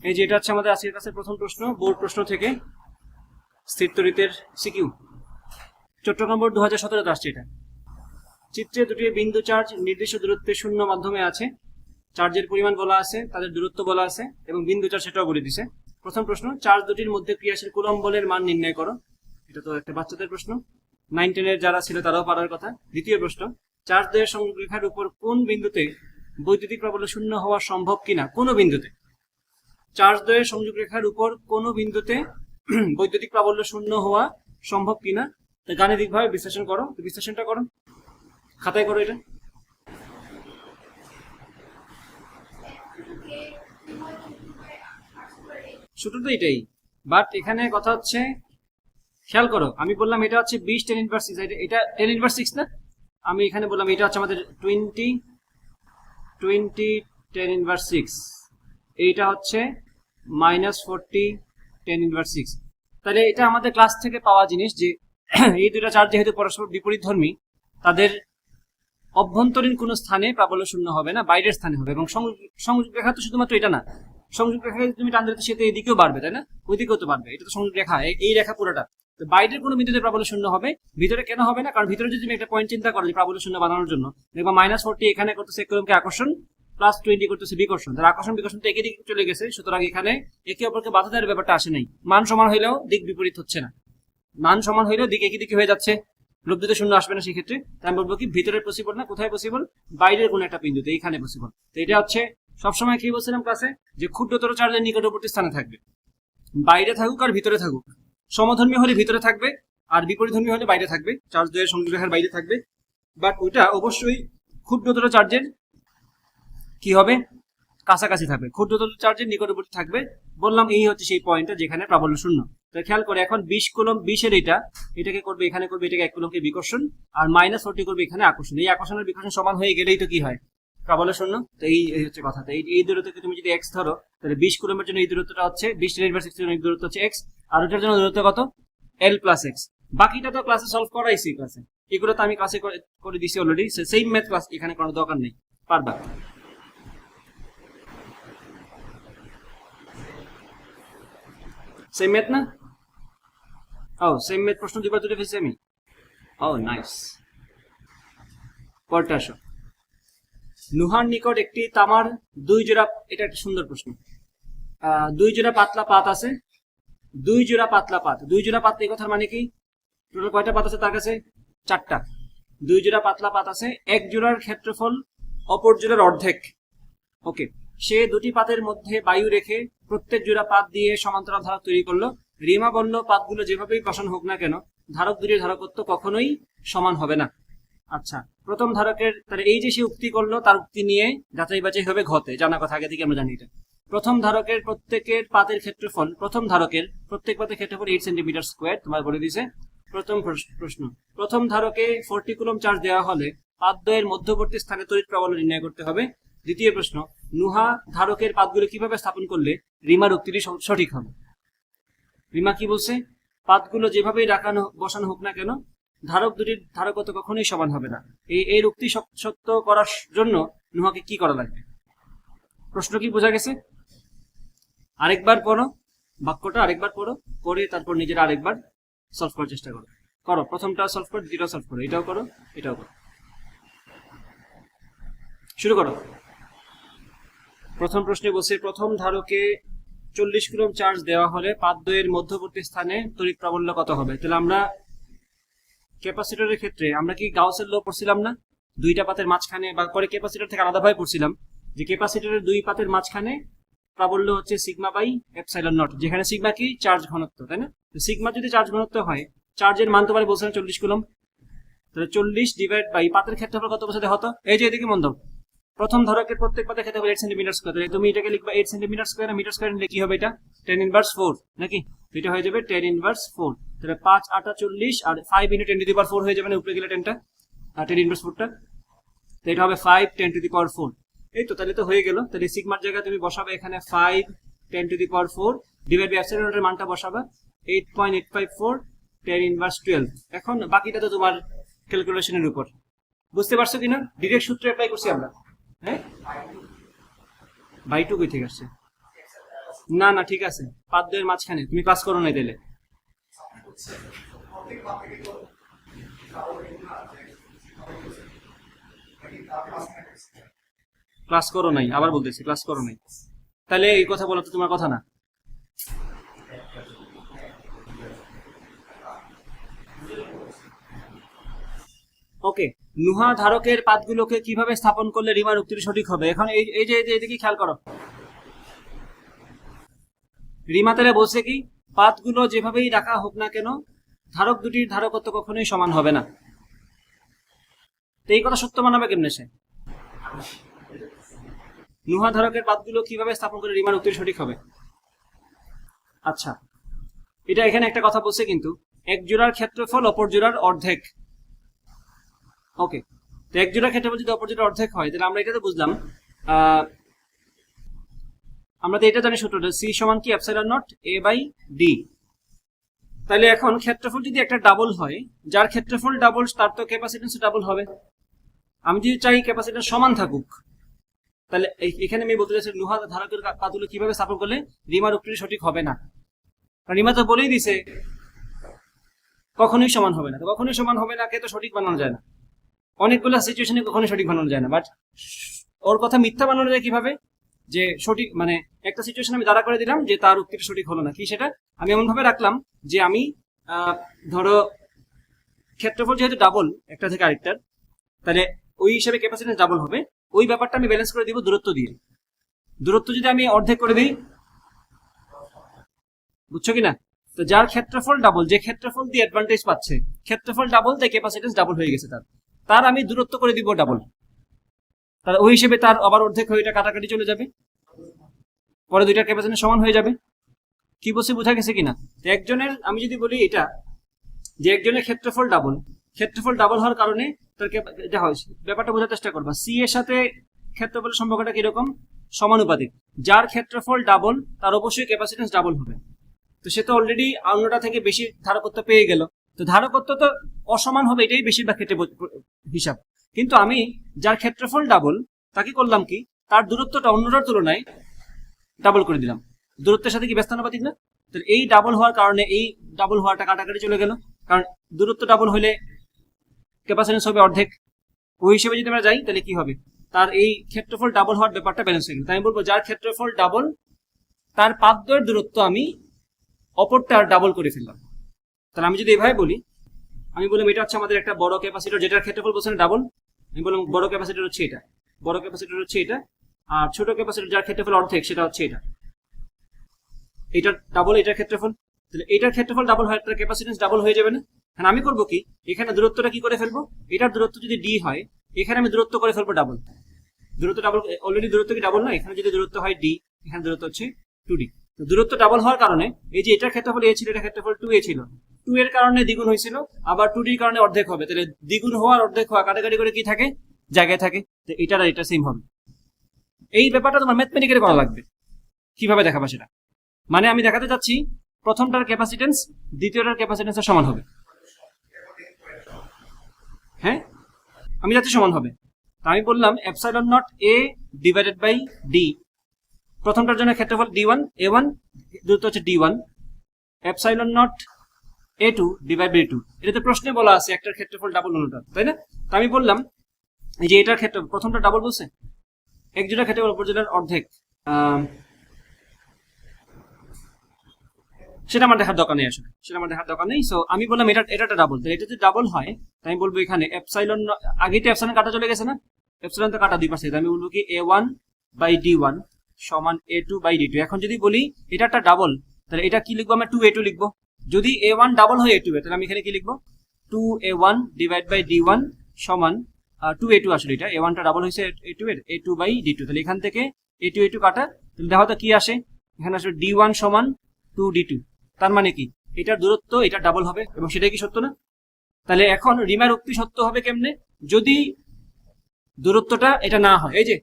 এই যে এটা হচ্ছে আমাদের আজকের কাছে প্রথম প্রশ্ন, বোর্ড প্রশ্ন থেকে স্থির তড়িতের সিকিউ, চট্টগ্রাম বোর্ড 2017 আসছে এটা। চিত্রে দুটি বিন্দু চার্জ নির্দিষ্ট দূরত্বে শূন্য মাধ্যমে আছে, চার্জের পরিমাণ বলা আছে, তাদের দূরত্ব বলা আছে এবং বিন্দু চার্জ সেটাও বলে দিছে। প্রথম প্রশ্ন, চার্জ দুটির মধ্যে ক্রিয়াশীল কুলম্ব বলের মান নির্ণয় করো। এটা তো একটা বাচ্চাদের প্রশ্ন, 9-10 যারা ছিল তারাও পারার কথা। দ্বিতীয় প্রশ্ন, চার্জ দ্বয়ের সংযোগ রেখার উপর কোন বিন্দুতে বৈদ্যুতিক প্রাবল্য শূন্য হওয়া সম্ভব কিনা। কোনো বিন্দুতে, চার্জ দ্বয়ের সংযোগ রেখার উপর কোনো বিন্দুতে বৈদ্যুতিক প্রাবল্য শূন্য হওয়া সম্ভব কিনা তা গাণিতিকভাবে বিশ্লেষণ করো। তো বিশ্লেষণটা করো, খাতায় করো এটা। ছোট তো এটাই, বাট এখানে কথা হচ্ছে খেয়াল করো, আমি বললাম এটা হচ্ছে 20 10⁻⁶, এটা 10⁻⁶ না, আমি এখানে বললাম এটা হচ্ছে আমাদের 20 10⁻⁶, এইটা হচ্ছে -40 10⁻⁶। তাহলে এটা আমাদের ক্লাস থেকে পাওয়া জিনিস যে এই দুটা চার্জ যেহেতু পরস্পর বিপরীতধর্মী, তাদের অভ্যন্তরীণ কোনো স্থানে প্রাবল্য শূন্য হবে না, বাইরের স্থানে হবে। এবং সংযোগ রেখা তো শুধুমাত্র এটা না, সংযোগ রেখা যদি তুমি টান দিতে সে তো এদিকেও বাড়বে, তাই না, ওইদিকেও তো বাড়বে। এটা তো সংযোগ রেখা, এই রেখা পুরোটা। তো বাইরের কোনো বিন্দুতে প্রাবল্য শূন্য হবে, ভিতরে কেন হবে না? কারণ ভিতরে যদি তুমি একটা পয়েন্ট চিন্তা করো যে প্রাবল্য শূন্য বানানোর জন্য, দেখবা -40 এখানে করতেছে এক কুলম্বকে আকর্ষণ, +20 করতেছে বিকর্ষণ। তার আকর্ষণ বিকর্ষণ তো একই দিকে চলে গেছে, সুতরাং এখানে একে অপরকে বাধা দেওয়ার ব্যাপারটা আসে নাই। মান সমান হইলেও দিক বিপরীত হচ্ছে না, মান সমান হইলেও দিক একই দিকে হয়ে যাচ্ছে, লব্ধিতে শূন্য আসবে না সেক্ষেত্রে। তাই আমি বলবো কি ভিতরের পসিবল না, কোথায় পসিবল? বাইরের কোনো একটা বিন্দুতে, এইখানে পসিবল। তো এটা হচ্ছে সবসময় কি বলছিলাম ক্লাসে, যে ক্ষুদ্রতর চার্জের নিকটবর্তী স্থানে থাকবে, বাইরে থাকুক আর ভিতরে থাকুক। সমধর্মী হলে ভিতরে থাকবে আর বিপরীতধর্মী হলে বাইরে থাকবে, চার্জ দ্বয়ের সংযোগ রেখার বাইরে থাকবে। বাট ওইটা অবশ্যই ক্ষুদ্রতর চার্জের কি হবে, কাছাকাছি থাকবে, ক্ষুদ্রতর চার্জের নিকটবর্তী থাকবে। বললাম এই হচ্ছে সেই পয়েন্টটা যেখানে প্রাবল্য শূন্য। তো খেয়াল করে, এখন 20 কুলম্ব 20-এর এটাকে করবে, এখানে করবে, এটাকে 1 কুলম্বকে বিকর্ষণ, আর -40 করবে এখানে আকর্ষণ। এই আকর্ষণের বিকর্ষণ সমান হয়ে গেলেই তো কি হয়, প্রাবল্য শূন্য। তো এই হচ্ছে কথা। তো এই দূরত্বকে তুমি যদি x ধরো, তাহলে 20 কুলম্বের জন্য এই দূরত্বটা হচ্ছে 20 10⁻⁶ এর জন্য এই দূরত্ব হচ্ছে x, আর ওটার জন্য দূরত্ব কত, l + x। বাকিটা তো ক্লাসে সলভ করাইছি, ক্লাসে এগুলো তো আমি ক্লাসে করে দিছি অলরেডি। সেম ম্যাথ ক্লাস এখানে করার দরকার নেই, পারবা। সেম ম্যাথ না? ও সেম ম্যাথ প্রশ্ন দুবার দুটো ফেলছি আমি। ও নাইস। পরটা আসো, নুহার নিকট একটি তামার 2 জোড়া, এটা একটা সুন্দর প্রশ্ন। 2 জোড়া পাতলা পাত আছে, 2 জোড়া পাতলা পাত। 2 জোড়া পাত এই কথার মানে কি, টোটাল কয়টা পাত আছে তার কাছে? 4টা। 2 জোড়া পাতলা পাত আছে, এক জোড়ার ক্ষেত্রফল অপর জোড়ার অর্ধেক। ওকে, সে দুটি পাতের মধ্যে বায়ু রেখে প্রত্যেক জোড়া পাত দিয়ে সমান্তরাল ধারক তৈরি করলো। রিমা বলল পাতগুলো যেভাবেই বসানো হোক না কেন, ধারক দুটির ধারকত্ব কখনোই সমান হবে না। আচ্ছা, প্রথম ধারকের, তাহলে এই যে সে উক্তি করলো, তার উক্তি নিয়ে যাচাই বাছাই হবে ঘতে, জানা কথা আগে থেকে আমরা জানি এটা। প্রথম ধারকের প্রত্যেকের পাতের ক্ষেত্রফল, প্রথম ধারকের প্রত্যেক পাতের ক্ষেত্রফল 8 সেন্টিমিটার স্কোয়ার, তোমার বলে দিছে। প্রথম প্রশ্ন, প্রথম ধারকে 40 কুলম্ব চার্জ দেওয়া হলে পাতদ্বয়ের মধ্যবর্তী স্থানে তড়িৎ প্রাবল্য নির্ণয় করতে হবে। দ্বিতীয় প্রশ্ন, নুহা ধারকের পাতগুলো কিভাবে স্থাপন করলে রিমার উক্তিটি সঠিক হবে। রিমা কি বলছে, পাতগুলো যেভাবেই বসানো হোক না কেন, ধারক দুটির ধারকত্ব কখনোই সমান হবে না। এই উক্তি সত্য করার জন্য নুহাকে কি করা লাগবে? প্রশ্ন কি বোঝা গেছে? আরেকবার পড়ো বাক্যটা, আরেকবার পড়ো, করে তারপর নিজেরা আরেকবার সলভ করার চেষ্টা করো। করো, প্রথমটা সলভ করো, দ্বিতীয়টা সলভ করো, এটাও করো, এটাও করো। শুরু করো। প্রথম প্রশ্নে বলছে, প্রথম ধারকে 40 কুলম্ব চার্জ দেওয়া হলে পাতদ্বয়ের মধ্যবর্তী স্থানে তড়িৎ প্রাবল্য কত হবে? তাহলে আমরা ক্যাপাসিটরের ক্ষেত্রে আমরা কি গাউসের ল পড়ছিলাম না, দুইটা পাতের মাঝখানে, বা পরে ক্যাপাসিটর থেকে আলাদাভাবে পড়ছিলাম যে ক্যাপাসিটরের দুই পাতের মাঝখানে প্রাবল্য হচ্ছে সিগমা বাই এপসাইলন নট, যেখানে সিগমা কি চার্জ ঘনত্ব, তাই না? তো সিগমা যদি চার্জ ঘনত্ব হয়, চার্জের মান তো পারে বলছিলাম 40 কুলম্ব, তাহলে 40 ডিভাইড বাই পাতের ক্ষেত্রফল কত বসাতে হতো, এই যে এদিকে মন দাও, প্রথম ধারকের প্রত্যেক পাতের ক্ষেত্রফল 8 সেন্টিমিটার স্কয়ার, তাহলে তুমি এটাকে লিখবা 8 সেন্টিমিটার স্কয়ার, আর মিটার স্কয়ার নিলে কি হবে, এটা 10⁻⁴ নাকি, এটা হয়ে যাবে 10⁻⁴। তাহলে 5 8 40 আর 5 × 10⁻⁴ হয়ে যাবে না, উপরে গেলে 10টা, আর 10⁻⁴টা, তো এটা হবে 5 10⁻⁴। এই তো, তাহলে তো হয়ে গেল। তাহলে সিগমার জায়গায় তুমি বসাবে এখানে 5 10⁻⁴ ডিভাইড বাই এপসাইলন নটের মানটা বসাবা 8.854 10⁻12। এখন বাকিটা তো তোমার ক্যালকুলেশনের উপর। বুঝতে পারছো কিনা? ডিরেক্ট সূত্র অ্যাপ্লাই করছি আমরা। হ্যাঁ, বাই টু কই থেকে আসছে? না না ঠিক আছে, পাত দুয়ের মাঝখানে। তুমি ক্লাস করো নাই তাহলে। ক্লাস করো নাই, আবার বলতেছি ক্লাস করো নাই। তাহলে এই কথা বলা তো তোমার কথা না। ওকে, নুহা ধারকের পাতগুলোকে কিভাবে স্থাপন করলে রিমার উক্তিটি সঠিক হবে? এখন এই যে এদিকে খেয়াল করো, রিমা তাহলে বলছে কি, পাতগুলো যেভাবেই রাখা হোক না কেন ধারক দুটির ধারকত্ব কখনোই সমান হবে না। তো এই কথা সত্য মানাবে কেমনে সে? নুহা ধারকের পাতগুলো কিভাবে স্থাপন করে রিমার উক্তিটি সঠিক হবে? আচ্ছা, এটা এখানে একটা কথা বলছে কিন্তু, এক জোড়ার ক্ষেত্রফল অপর জোড়ার অর্ধেক। ওকে, তো এক জোড়ার ক্ষেত্রফল যদি অপর জোড়ার অর্ধেক হয় তাহলে আমরা এটা তো বুঝলাম, আমরা তো এটা জানি সূত্রটা সি সমান কি epsilon naught A by D. তাহলে এখন ক্ষেত্রফল যদি একটা ডাবল হয়, যার ক্ষেত্রফল ডাবল তার তো ক্যাপাসিটেন্স ডাবল হবে। আমি যদি চাই ক্যাপাসিটেন্স সমান থাকুক, তাহলে এখানে আমি বলতে চাইছি নুহা ধারকের পাতগুলো কিভাবে স্থাপন করলে রিমার উক্তিটি সঠিক হবে না। কারণ রিমা তো বলেই দিছে কখনোই সমান হবে না। তো কখনোই সমান হবে না কে তো সঠিক বানানো যায় না, অনেকগুলো সিচুয়েশনে কখনোই সঠিক বানানো যায় না। বাট ওর কথা মিথ্যা বানানো যায় কিভাবে? যে সঠিক মানে একটা সিচুয়েশন আমি দাঁড়া করে দিলাম যে তার উক্তিটা সঠিক হলো না, কি সেটা আমি এমন ভাবে রাখলাম যে আমি ধরো ক্ষেত্রফল যেহেতু ডাবল একটা থেকে আরেকটার, তাহলে ওই হিসাবে ক্যাপাসিটেন্স ডাবল হবে। ওই ব্যাপারটা আমি ব্যালেন্স করে দিব দূরত্ব দিয়ে। দূরত্ব যদি আমি অর্ধেক করে দিই, বুঝছো কিনা? তো যার ক্ষেত্রফল ডাবল, যে ক্ষেত্রফল দিয়ে অ্যাডভান্টেজ পাচ্ছে, ক্ষেত্রফল ডাবল তাই ক্যাপাসিটেন্স ডাবল হয়ে গেছে, তার আমি দূরত্ব করে দিব ডাবল। তাহলে ওই হিসেবে তার আবার অর্ধেক হয়ে এটা কাটাকাটি চলে যাবে, পরে দুইটা ক্যাপাসিটেন্স সমান হয়ে যাবে। কি বলছে বোঝা গেছে কিনা? একজনের আমি যদি বলি এটা যে একজনের ক্ষেত্রফল ডাবল হওয়ার কারণে তার এটা হয়, ব্যাপারটা বোঝার চেষ্টা করবা। সি এর সাথে ক্ষেত্রফলের সম্পর্কটা কিরকম? সমানুপাতিক। যার ক্ষেত্রফল ডাবল তার অবশ্যই ক্যাপাসিটেন্স ডাবল হবে। তো সে তো অলরেডি অন্যটা থেকে বেশি ধারকত্ব পেয়ে গেল, তো ধারকত্ব তো অসমান হবে, এটাই বেশিরভাগ ক্ষেত্রে হিসাব। কিন্তু আমি যার ক্ষেত্রফল ডাবল তাকে করলাম কি, তার দূরত্বটা অন্যটার তুলনায় ডাবল করে দিলাম। দূরত্বের সাথে কি ব্যস্তানুপাতিক না? তো এই ডাবল হওয়ার কারণে এই ডাবল হওয়াটা কাটাকাটি চলে গেল, কারণ দূরত্ব ডাবল হলে ক্যাপাসিটেন্স হবে অর্ধেক। ওই হিসেবে যদি আমরা যাই তাহলে কি হবে, তার এই ক্ষেত্রফল ডাবল হওয়ার ব্যাপারটা ব্যালেন্স হয়ে গেল। তাই আমি বলবো যার ক্ষেত্রফল ডাবল তার পাতদ্বয়ের দূরত্ব আমি অপরটা ডাবল করে ফেললাম। তাহলে আমি যদি এভাবে বলি, আমি বললাম এটা হচ্ছে আমাদের একটা বড় ক্যাপাসিটর যেটার ক্ষেত্রফল বলছেন ডাবল। আমি বললাম বড় ক্যাপাসিটর হচ্ছে এটা, বড় ক্যাপাসিটর হচ্ছে এটা, আর ছোট ক্যাপাসিটর যার ক্ষেত্রফল অর্ধেক সেটা হচ্ছে এটা। এটা ডাবল এটার ক্ষেত্রফল, তাহলে এটার ক্ষেত্রফল ডাবল হয়, তার ক্যাপাসিটেন্স ডাবল হয়ে যাবে না? এখন আমি করবো কি, এখানে দূরত্বটা কি করে ফেলবো, এটার দূরত্ব যদি ডি হয় এখানে আমি দূরত্ব করে ফেলবো ডাবল। দূরত্ব ডাবল, অলরেডি দূরত্ব কি ডাবল না? এখানে যদি দূরত্ব হয় ডি, এখানে দূরত্ব হচ্ছে 2d। তো দূরত্ব ডাবল হওয়ার কারণে এই যে এটার ক্ষেত্রফল এ ছিল, এটার ক্ষেত্রফল 2a ছিল, 2 এর কারণে দ্বিগুণ হয়েছিল, আবার 2d এর কারণে অর্ধেক হবে। তাহলে দ্বিগুণ হওয়ার অর্ধেক হওয়া কাটাকাটি করে কি থাকে, জায়গায় থাকে। তো এটার আর এটা সেম হবে। এই ব্যাপারটা তোমার ম্যাথমেটিক্যালি করা লাগবে। কিভাবে দেখাবা সেটা? মানে আমি দেখাতে চাচ্ছি প্রথমটার ক্যাপাসিটেন্স দ্বিতীয়টার ক্যাপাসিটেন্সের সমান হবে। হ্যাঁ, আমি যাচ্ছি সমান হবে। তা আমি বললাম epsilon naught A divided by D, প্রথমটার জন্য ক্ষেত্রফল d1 a1, দূরত্ব হচ্ছে d1, epsilon not a2 divide by 2। এটাতে প্রশ্নে বলা আছে একটার ক্ষেত্রফল ডাবল অন্যটা, তাই না? তো আমি বললাম এই যে এটার ক্ষেত্র প্রথমটা ডাবল বলছে, এক জোড়ার ক্ষেত্রফল অপর জোড়ার অর্ধেক, সেটা আমার দেখার দরকার নেই, আসলে সেটা আমার দেখার দরকার নেই। সো আমি বললাম এটা ডাবল, তাহলে এটা যদি ডাবল হয় তাই আমি বলবো এখানে এপসাইলন, আগে তো এপসাইলন কাটা চলে গেছে না, এপসাইলন তো কাটা দুই পাশে, আমি বলবো কি a1 বাই d1 সমান a2 বাই d2। এখন যদি বলি এটা একটা ডাবল, তাহলে এটা কি লিখবো, আমরা 2a2 লিখবো। যদি a1 ডাবল হয় a2 তাহলে আমি এখানে কি লিখবো, 2a1 ডিভাইড বাই d1 সমান 2a2। আসলে এটা a1 টা ডাবল হয়েছে a2 এর, a2 বাই d2। তাহলে এখান থেকে a2 কাটা, তাহলে দেখো তো কি আসে, এখানে আসলে d1 সমান 2d2। তার মানে কি এটার দূরত্ব এটা ডাবল হবে, এবং সেটাই কি সত্য না? তাহলে এখন রিমার উক্তি সত্য হবে কেমনে, যদি দূরত্বটা এটা না হয়। এই যে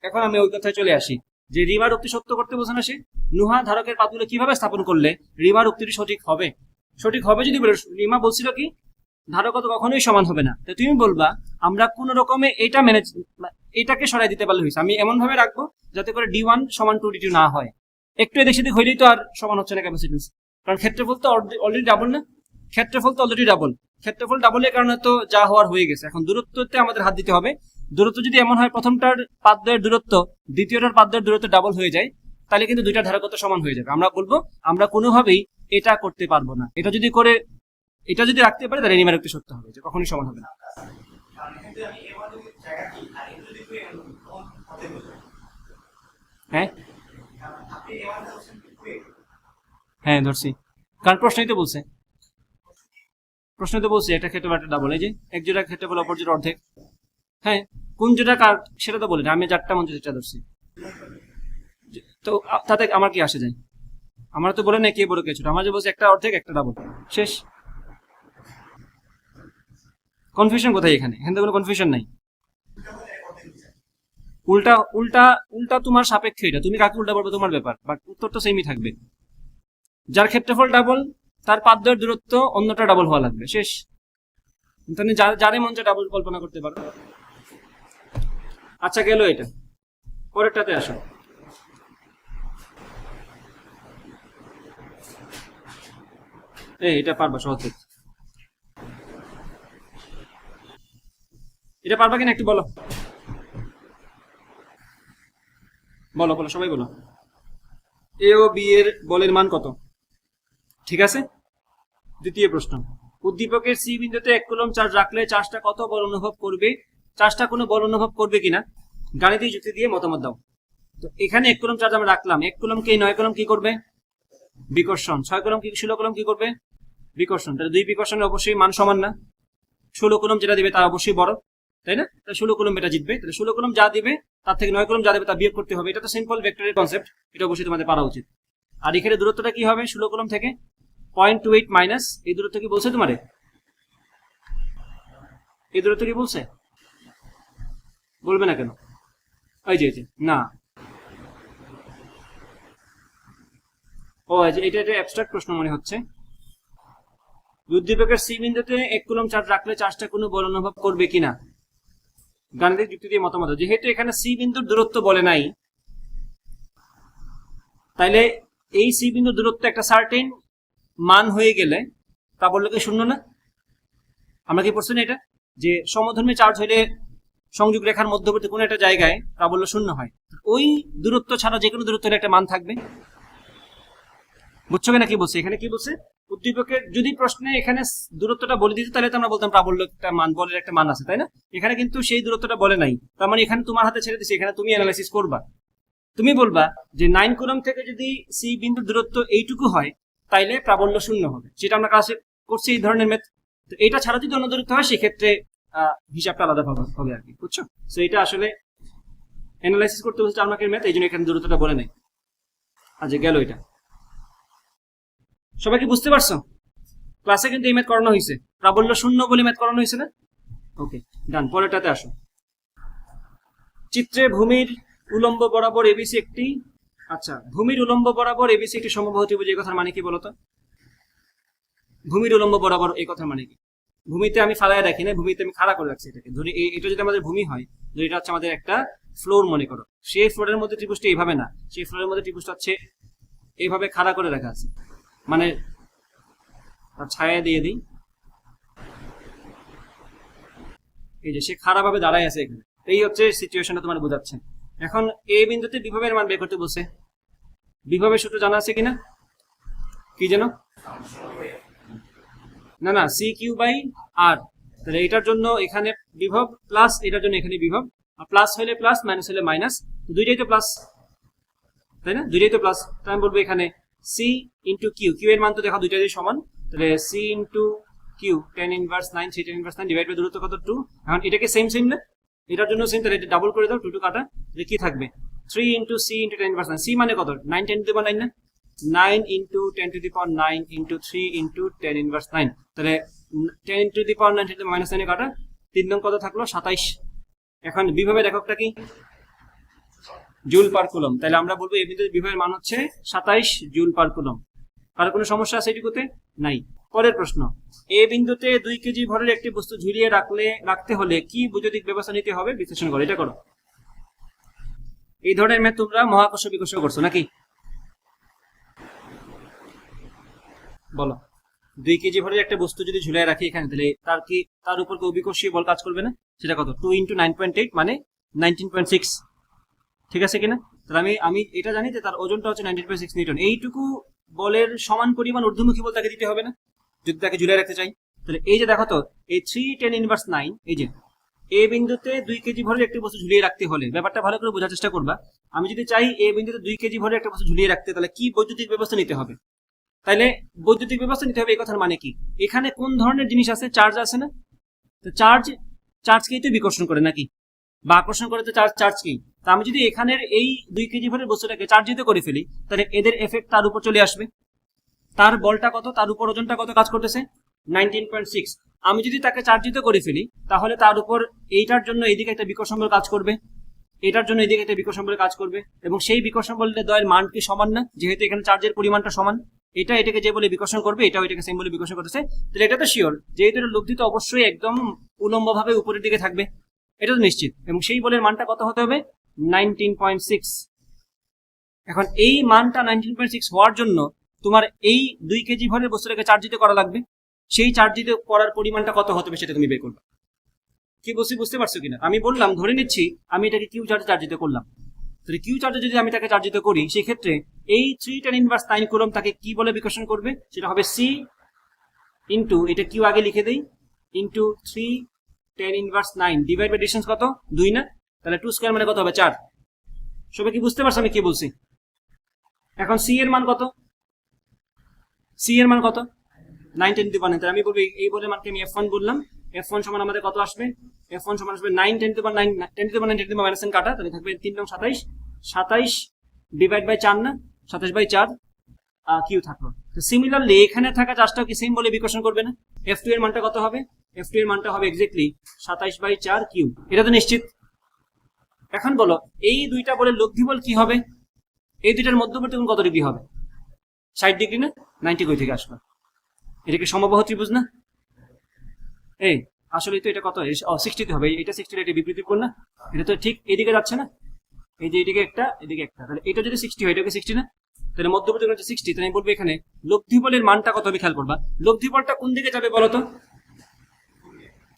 এখন আমি ওই কথায় চলে আসি যে রিমার উক্তি সত্য করতে বোঝে না সে, নুহা ধারকের পাতগুলো কিভাবে স্থাপন করলে রিমার উক্তিটি সঠিক হবে। সঠিক হবে যদি বলে, রিমা বলছিল কি ধারকত্ব কখনোই সমান হবে না, তো তুমি বলবা আমরা কোন রকমে এটা ম্যানেজ, এটাকে সরাই দিতে পারলে হয়েছে। আমি এমন ভাবে রাখবো যাতে করে d1 সমান 2d2 না হয়। একটু এদিক সেদিক হইলেই তো আর সমান হচ্ছে না ক্যাপাসিটেন্স, কারণ ক্ষেত্রফল তো অলরেডি ডাবল না, ক্ষেত্রফল তো অলরেডি ডাবল, ক্ষেত্রফল ডাবলের কারণে তো যা হওয়ার হয়ে গেছে। এখন দূরত্বতে আমাদের হাত দিতে হবে। দূরত্ব যদি এমন হয় প্রথমটার পাদ্যের দূরত্ব দ্বিতীয়টার পাদ্যের দূরত্ব ডাবল হয়ে যায়, তাহলে কিন্তু দুইটা ধারকত্ব সমান হয়ে যাবে। আমরা বলবো আমরা কোনোভাবেই এটা করতে পারবো না, এটা যদি করে এটা যদি রাখতে পারে তাহলে নিম্নানুক্তি সত্য হবে, যে কখনোই সমান হবে না। হ্যাঁ হ্যাঁ ধরছি, কারণ প্রশ্নই তো বলছে, প্রশ্ন তো বলছে একটা ক্ষেত্রফল একটা ডাবল, এই যে এক জোড়া ক্ষেত্রফল অপর জোড়া অর্ধেক। হ্যাঁ, কোন জোড়া কার সেটা তো বলি না, আমি যারটা মঞ্চ যেটা ধরছি, তো তাতে আমার কি আসে যায়? আমার তো বলে না কে বড় কে ছোট, আমার যে বলছে একটা অর্ধেক একটা ডাবল, শেষ। কনফিউশন কোথায় এখানে? এখানে তো কোনো কনফিউশন নাই। উল্টা উল্টা উল্টা তোমার সাপেক্ষে, এটা তুমি কাকে উল্টা বলবে তোমার ব্যাপার, বাট উত্তর তো সেমই থাকবে। যার ক্ষেত্রফল ডাবল তার পাদ্যের দূরত্ব অন্যটা ডাবল হওয়া লাগবে, শেষ। তুমি যারে মঞ্চে ডাবল কল্পনা করতে পারো। আচ্ছা গেল এটা, পরেরটাতে আসো। এটা পারবা সহজে, এটা পারবা কিনা একটু বলো, বলো বলো সবাই বলো। এ ও বি এর বলের মান কত? ঠিক আছে, দ্বিতীয় প্রশ্ন, উদ্দীপকের সি বিন্দুতে 1 কুলম্ব চার্জ রাখলে চার্জটা কত বল অনুভব করবে? চার্জটা কোনো বল অনুভব করবে কিনা গাণিতিক যুক্তি দিয়ে মতামত দাও। তো এখানে 1 কুলম্ব চার্জ আমরা রাখলাম, 1 কুলম্বকে 9 কুলম্ব কি করবে? বিকর্ষণ। 6 কুলম্ব কি 16 কুলম্ব কি করবে? বিকর্ষণ। তাহলে দুই বিকর্ষণের অবশ্যই মান সমান না, 16 কুলম্ব যেটা দিবে তা অবশ্যই বড়, তাই না? তাহলে 16 কুলম্ব এটা জিতবে, তাহলে 16 কুলম্ব যা দিবে তার থেকে 9 কুলম্ব যা দেবে তা বিয়োগ করতে হবে। এটা তো সিম্পল ভেক্টরের কনসেপ্ট, এটা অবশ্যই তোমাদের পারা উচিত। আর এখানে দূরত্বটা কি হবে? 16 কুলম্ব থেকে 0.28 মাইনাস এই দূরত্ব কি বলছে তোমারে? এই দূরত্ব কি বলছে? বলবে না কেন? এই যে না, ও এটা একটা অ্যাবস্ট্রাক্ট প্রশ্ন মনে হচ্ছে। উদ্দীপকের সি বিন্দুতে 1 কুলম্ব চার্জ রাখলে চার্জটা কোনো বল অনুভব করবে কিনা গাণিতিক যুক্তি দিয়ে মতামত। যেহেতু এখানে সি বিন্দুর দূরত্ব বলে নাই, তাইলে এই সি বিন্দুর দূরত্ব একটা সার্টেন মান হয়ে গেলে তা বললে কি শূন্য না? আমরা কি পড়ছি না এটা, যে সমধর্মী চার্জ হলে সংযোগ রেখার মধ্যবর্তী কোনো একটা জায়গায় তা বললে শূন্য হয়, ওই দূরত্ব ছাড়া যে কোনো দূরত্বের একটা মান থাকবে। বুঝছো কিনা কি বলছে? এখানে কি বলছে, উদ্দীপকের যদি প্রশ্নে এখানে দূরত্বটা বলে দিত তাহলে তো আমরা বলতাম প্রাবল্য একটা মান, বলের একটা মান আছে, তাই না? এখানে কিন্তু সেই দূরত্বটা বলে নাই, তার মানে এখানে তোমার হাতে ছেড়ে দিচ্ছে, এখানে তুমি অ্যানালাইসিস করবা। তুমি বলবা যে 9 কুলম্ব থেকে যদি সি বিন্দুর দূরত্ব এইটুকু হয় তাইলে প্রাবল্য শূন্য হবে, যেটা আমরা ক্লাসে করছি এই ধরনের ম্যাথ। তো এটা ছাড়া যদি অন্য দূরত্ব হয় সেক্ষেত্রে হিসাবটা আলাদা হবে আর কি, বুঝছো? তো এটা আসলে অ্যানালাইসিস করতে হচ্ছে আমাকে ম্যাথ, এই জন্য এখানে দূরত্বটা বলে নাই। আচ্ছা গেল এটা, সবাই কি বুঝতে পারছো? ক্লাসে কিন্তু এই ম্যাথ করানো হয়েছে, প্রাবল্য শূন্য বলে ম্যাথ করানো হয়েছে না? ওকে ডান, পরেরটাতে আসো। চিত্রে ভূমির উলম্ব বরাবর এবিসি একটি, আচ্ছা ভূমির উলম্ব বরাবর এবিসি একটি সমবাহু ত্রিভুজ, এই কথার মানে কি বলতো? ভূমির উলম্ব বরাবর এই কথার মানে কি? ভূমিতে আমি ফালায় রাখি না, ভূমিতে আমি খাড়া করে রাখছি এটাকে। ধরি এটা যদি আমাদের ভূমি হয়, ধরি এটা হচ্ছে আমাদের একটা ফ্লোর মনে করো, সেই ফ্লোরের মধ্যে ত্রিভুজটা এইভাবে না, সেই ফ্লোরের মধ্যে ত্রিভুজটা হচ্ছে এইভাবে খাড়া করে রাখা আছে, মানে ছায়া দিয়ে দিই, এই যে সে খাড়া ভাবে দাঁড়ায় আছে এখানে, এই হচ্ছে সিচুয়েশনটা তোমার বোঝাচ্ছে। এখন এই বিন্দুতে বিভবের মান বের করতে বলছে, বিভবের সূত্র জানা আছে কিনা? কি যেন? না না, সি কিউ বাই আর। তাহলে এটার জন্য এখানে বিভব প্লাস, এটার জন্য এখানে বিভব, আর প্লাস হলে প্লাস মাইনাস হলে মাইনাস, দুইটাই তো প্লাস, তাই না? দুইটাই তো প্লাস, তাই আমি বলবো এখানে সি ইন্টু কিউ, কিউ এর মান তো দেখো দুইটাই সমান, তাহলে C into Q tan inverse 9, C tan inverse 9 divide by দূরত্ব কত 2। এখন এটাকে সেম সেম না, এটার জন্য সেম, তাহলে এটা ডাবল করে দাও, 2 2 কাটা, তাহলে কি থাকবে 3 into C into tan inverse 9, C মানে কত 9 10 টু দি পাওয়ার 9 না, 9 into 10 to the power 9 into 3 into tan inverse 9, তাহলে 10 টু দি পাওয়ার 9 থেকে মাইনাস 9 এ কাটা, 3 নং কত থাকলো 27। এখন বিভবের এককটা কি? জুল পার কুলম, তাহলে আমরা বলবো এই বিন্দুতে বিভবের মান হচ্ছে 27 জুল পার কুলম। কারো কোনো সমস্যা আছে এটুকুতে? নাই। পরের প্রশ্ন, এ বিন্দুতে 2 কেজি ভরের একটি বস্তু ঝুলিয়ে রাখতে হলে কি বৈদ্যুতিক ব্যবস্থা নিতে হবে বিশ্লেষণ করো, এটা করো। এই ধরনের ম্যাথ তোমরা মহাকর্ষ বিকর্ষ করছো নাকি? বলো 2 কেজি ভরের একটা বস্তু যদি ঝুলিয়ে রাখি এখানে, তাহলে তার উপর কি অভিকর্ষীয় বল কাজ করবে না? সেটা কত? 2 × 9.8 মানে 19.6, ঠিক আছে কিনা? তাহলে আমি এটা জানি যে তার ওজনটা হচ্ছে 19.6 নিউটন। এইটুকু বলের সমান পরিমাণ ঊর্ধ্বমুখী বল তাকে দিতে হবে না যদি তাকে ঝুলিয়ে রাখতে চাই? তাহলে এই যে দেখো তো, এই 3 10⁻৯, এই যে এ বিন্দুতে 2 কেজি ভরের একটি বস্তু ঝুলিয়ে রাখতে হলে, ব্যাপারটা ভালো করে বোঝার চেষ্টা করবা। আমি যদি চাই এ বিন্দুতে 2 কেজি ভরের একটা বস্তু ঝুলিয়ে রাখতে, তাহলে কি বৈদ্যুতিক ব্যবস্থা নিতে হবে? তাহলে বৈদ্যুতিক ব্যবস্থা নিতে হবে, এই কথার মানে কি? এখানে কোন ধরনের জিনিস আছে? চার্জ আছে না? তো চার্জকেই তো বিকর্ষণ করে নাকি, বা আকর্ষণ করে তো চার্জকেই। তা আমি যদি এখানের এই 2 কেজি ভরের বস্তুটাকে চার্জিত করে ফেলি, তাহলে এদের এফেক্ট তার উপর চলে আসবে। তার বলটা কত, তার উপর ওজনটা কত কাজ করতেছে? 19.6। আমি যদি তাকে চার্জিত করে ফেলি, তাহলে তার উপর এইটার জন্য এইদিকে একটা বিকর্ষণ বল কাজ করবে, এটার জন্য এইদিকে একটা বিকর্ষণ বল কাজ করবে, এবং সেই বিকর্ষণ বলের দ্বয়ের মান কি সমান না? যেহেতু এখানে চার্জের পরিমাণটা সমান, এটাকে যে বলে বিকর্ষণ করবে, এটাকে সেম বলে বিকর্ষণ করতেছে, তাহলে এটা তো শিওর যেহেতু এটা লব্ধি, তো অবশ্যই একদম উলম্বভাবে উপরের দিকে থাকবে, এটা তো নিশ্চিত। এবং সেই বলের মানটা কত হতে হবে? 19.6। এখন এই মানটা 19.6 হওয়ার জন্য তোমার এই 2 কেজি ভরের বস্তুটাকে চার্জিত করা লাগবে। সেই চার্জিত করার পরিমাণটা কত হতে হবে সেটা তুমি বের করবে। কি বলছি বুঝতে পারছো কিনা? আমি বললাম, ধরে নিচ্ছি আমি এটাকে কিউ চার্জে চার্জিত করলাম, তাহলে কিউ চার্জে যদি আমি তাকে চার্জিত করি, সেই ক্ষেত্রে এই 3 10⁻9 কুলম্ব তাকে কি বলে বিকর্ষণ করবে? সেটা হবে সি ইন্টু, এটা কিউ আগে লিখে দেই, ইন্টু 3 10⁻9 ডিভাইড বাই ডিস্টেন্স কত? 2 না? তাহলে 2 স্কয়ার মানে কত হবে? 4। সবাই কি বুঝতে পারছো আমি কি বলছি? এখন সি এর মান কত? সি এর মান কত? 9 10 টু দি 1। তাহলে আমি বলবো এই বলের মানকে আমি f1 বললাম। f1 সমান আমাদের কত আসবে? f1 সমান আসবে 9 10 to the 9 10 to the 9 10 to the minus 10 কাটা, তাহলে থাকবে 3 9 27, 27 ডিভাইড বাই 4 না, 27/4 কিউ থাকলো। তো সিমিলারলি এখানে থাকা চার্জটাও কি সেম বলে বিকর্ষণ করবে না? f2 এর মানটা কত হবে? f2 এর মানটা হবে এক্স্যাক্টলি 27/4 কিউ। এটা তো নিশ্চিত। এখন বলো এই দুইটা বলের লব্ধি বল কি হবে? এই দুইটার মধ্যবর্তী কোণ কত ডিগ্রি হবে? 60 ডিগ্রি না? 90 কই থেকে আসবে? এটা কি সমবাহু ত্রিভুজ না? এই আসলে তো এটা কত? 60 তে হবে, এটা 60, এটা বিপরীত কোণ না? এটা তো ঠিক এইদিকে যাচ্ছে না? এই যে এদিকে একটা, এদিকে একটা, তাহলে এটা যদি 60 হয়, এটা কি 60 না? তাহলে মধ্যবর্তী কোণ হচ্ছে 60। তাহলে আমি বলবো এখানে লব্ধি বলের মানটা কত হবে খেয়াল করবা। লব্ধি বলটা কোন দিকে যাবে বলো তো?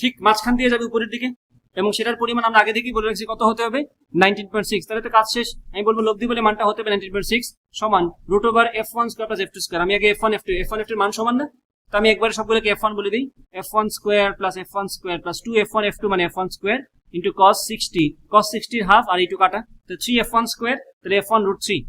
ঠিক মাঝখান দিয়ে যাবে উপরের দিকে, এবং সেটার পরিমাণ আমরা আগে থেকেই বলে রাখছি কত হতে হবে? 19.6। তাহলে তো কাজ শেষ। আমি বলবো লব্ধি বলে মানটা হতে হবে 19.6 সমান √f1² + f2²। আমি আগে f1 f2 এর মান সমান না? তো আমি একবার সবগুলোকে f1 বলে দিই, f1² + f1² + 2f1 f2 মানে f1² ইন্টু cos 60 এর হাফ আর এইটু কাটা, তো 3f1², তাহলে f1 √3,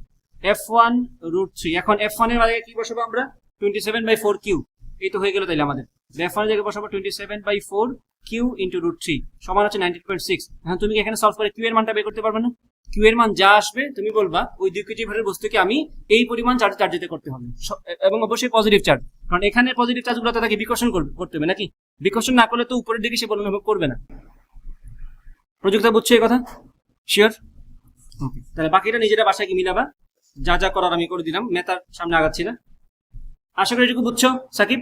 f1 √3। এখন f1 এর আগে কি বসাবো আমরা? 27/4 কিউ। এই তো হয়ে গেল। তাইলে আমাদের f1 এর জায়গায় বসাবো 27/4 কিউ ইন্টু √3 সমান হচ্ছে 19.6। এখন তুমি এখানে সলভ করে কিউ এর মানটা বের করতে পারবে না? কিউ এর মান যা আসবে তুমি বলবা ওই 2 কেজি ভরের বস্তুকে আমি এই পরিমাণ চার্জিত করতে হবে, এবং অবশ্যই পজিটিভ চার্জ, কারণ এখানে পজিটিভ চার্জগুলো তাকে বিকর্ষণ করতে হবে নাকি? বিকর্ষণ না করলে তো উপরের দিকে সে বল অনুভব করবে না। প্রযুক্তা বুঝছো এই কথা? শিওর? ওকে, তাহলে বাকিটা নিজেরা বাসায় কি মিলাবা, যা যা করার আমি করে দিলাম, মেতার সামনে আগাচ্ছি না। আশা করি এটুকু বুঝছো। সাকিব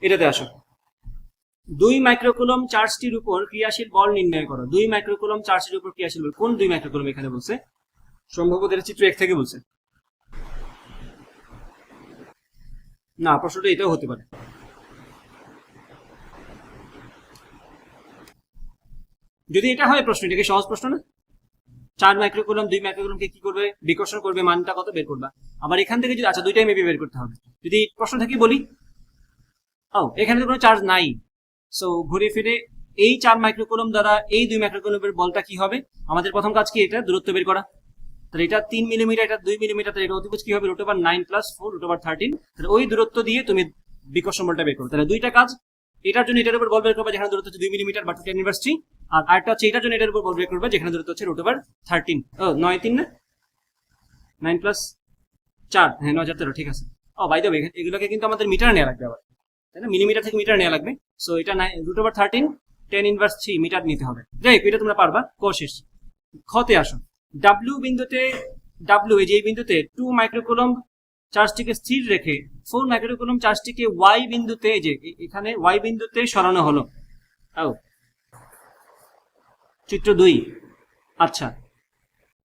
এটাতে আসো। 2 মাইক্রোকুলম চার্জটির উপর ক্রিয়াশীল বল নির্ণয় করো। 2 মাইক্রোকুলম চার্জটির উপর ক্রিয়াশীল বল, কোন 2 মাইক্রোকুলম এখানে বলছে? সম্ভবত এটা চিত্র 1 থেকে বলছে না, প্রশ্নটা এটাও হতে পারে। যদি এটা হয় প্রশ্ন, এটা কি সহজ প্রশ্ন না? 4 মাইক্রোকুলম 2 মাইক্রোকুলমকে কি করবে? বিকর্ষণ করবে, মানটা কত বের করবা। আবার এখান থেকে যদি, আচ্ছা দুইটাই মেবি বের করতে হবে। যদি প্রশ্ন থেকে বলি, এখানে তো কোনো চার্জ নাই, সো ঘুরে ফিরে এই 4 মাইক্রোকুলম দ্বারা এই 2 মাইক্রোকুলমের বলটা কি হবে? আমাদের প্রথম কাজ কি? এটা দূরত্ব বের করা। তাহলে এটা 3 মিলিমিটার, এটা 2 মিলিমিটার, তাহলে এটা অতিভুজ কি হবে? √9 + 4 √13। তাহলে ওই দূরত্ব দিয়ে তুমি বিকর্ষণ বলটা বের করো। তাহলে দুইটা কাজ, এটার জন্য এটার উপর বল বের করবে যেখানে দূরত্ব হচ্ছে 2 মিলিমিটার বা 10⁻3, আর আরেকটা হচ্ছে এটার জন্য এটার উপর বল বের করবে যেখানে দূরত্ব হচ্ছে √13। 9 3 না, 9 + 4, হ্যাঁ 9 ঠিক আছে। বাই দ্য ওয়ে এগুলোকে কিন্তু আমাদের মিটার নেওয়া লাগবে আবার, তাই না? মিলিমিটার থেকে মিটার নেওয়া লাগবে। সো এটা √13 10⁻3 মিটার নিতে হবে। যাই হোক, এটা তোমরা পারবা। কোশেষ খতে আসো। ডাব্লিউ বিন্দুতে, এই বিন্দুতে 2 মাইক্রোকুলম চার্জটিকে স্থির রেখে 4 মাইক্রোকুলম চার্জটিকে ওয়াই বিন্দুতে, এই যে এখানে ওয়াই বিন্দুতে সরানো হলো। চিত্র 2। আচ্ছা,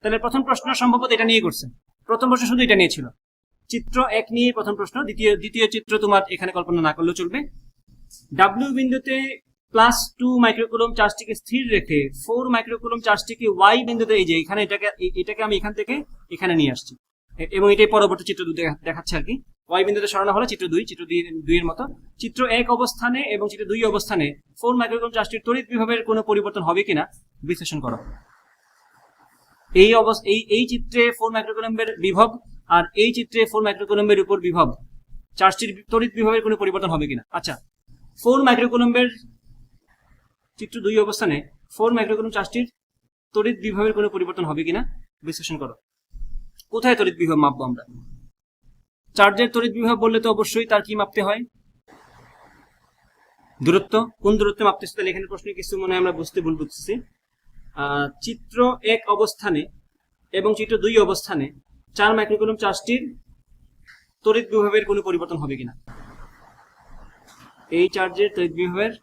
তাহলে প্রথম প্রশ্ন সম্ভবত এটা নিয়ে করছে। প্রথম প্রশ্ন শুধু এটা নিয়ে ছিল। চিত্র 1 নিয়ে প্রথম প্রশ্ন। দ্বিতীয় চিত্র তোমার এখানে কল্পনা না করলেও চলবে। ডাব্লিউ বিন্দুতে +2 মাইক্রোকুলম চার্জটিকে স্থির রেখে 4 মাইক্রোকুলম চার্জটিকে ওয়াই বিন্দুতে, এই যে এখানে এটাকে আমি এখান থেকে এখানে নিয়ে আসছি, এবং এটাই পরবর্তী চিত্র 2 দেখাচ্ছে আর কি। ওয়াই বিন্দুতে সরানো হলো চিত্র 2 এর মতো। চিত্র 1 অবস্থানে এবং চিত্র 2 অবস্থানে 4 মাইক্রোকুলম চার্জটির তড়িৎ বিভবের কোনো পরিবর্তন হবে কিনা বিশ্লেষণ করো। এই চিত্রে 4 মাইক্রোকুলম্বের বিভব আর এই চিত্রে 4 মাইক্রোকুলম্বের উপর বিভব, চার্জটির তড়িৎ বিভবের কোনো পরিবর্তন হবে কিনা। আচ্ছা, 4 মাইক্রোকুলম্বের চিত্র 2 অবস্থানে 4 মাইক্রোকুলম চার্জটির তড়িৎ বিভবের কোনো পরিবর্তন হবে কিনা বিশ্লেষণ করো। কোথায় তড়িৎ বিভব মাপবো আমরা? চার্জের তড়িৎ বিভব বললে তো অবশ্যই তার কি মাপতে হয়? দূরত্ব। কোন দূরত্বে মাপতেছি? তাহলে এখানে প্রশ্নে কিছু মনে হয় আমরা ভুল বুঝতেছি। চিত্র 1 অবস্থানে এবং চিত্র 2 অবস্থানে 4 মাইক্রোকুলম চার্জটির তড়িৎ বিভবের কোনো পরিবর্তন হবে কিনা। এই চার্জের তড়িৎ বিভবের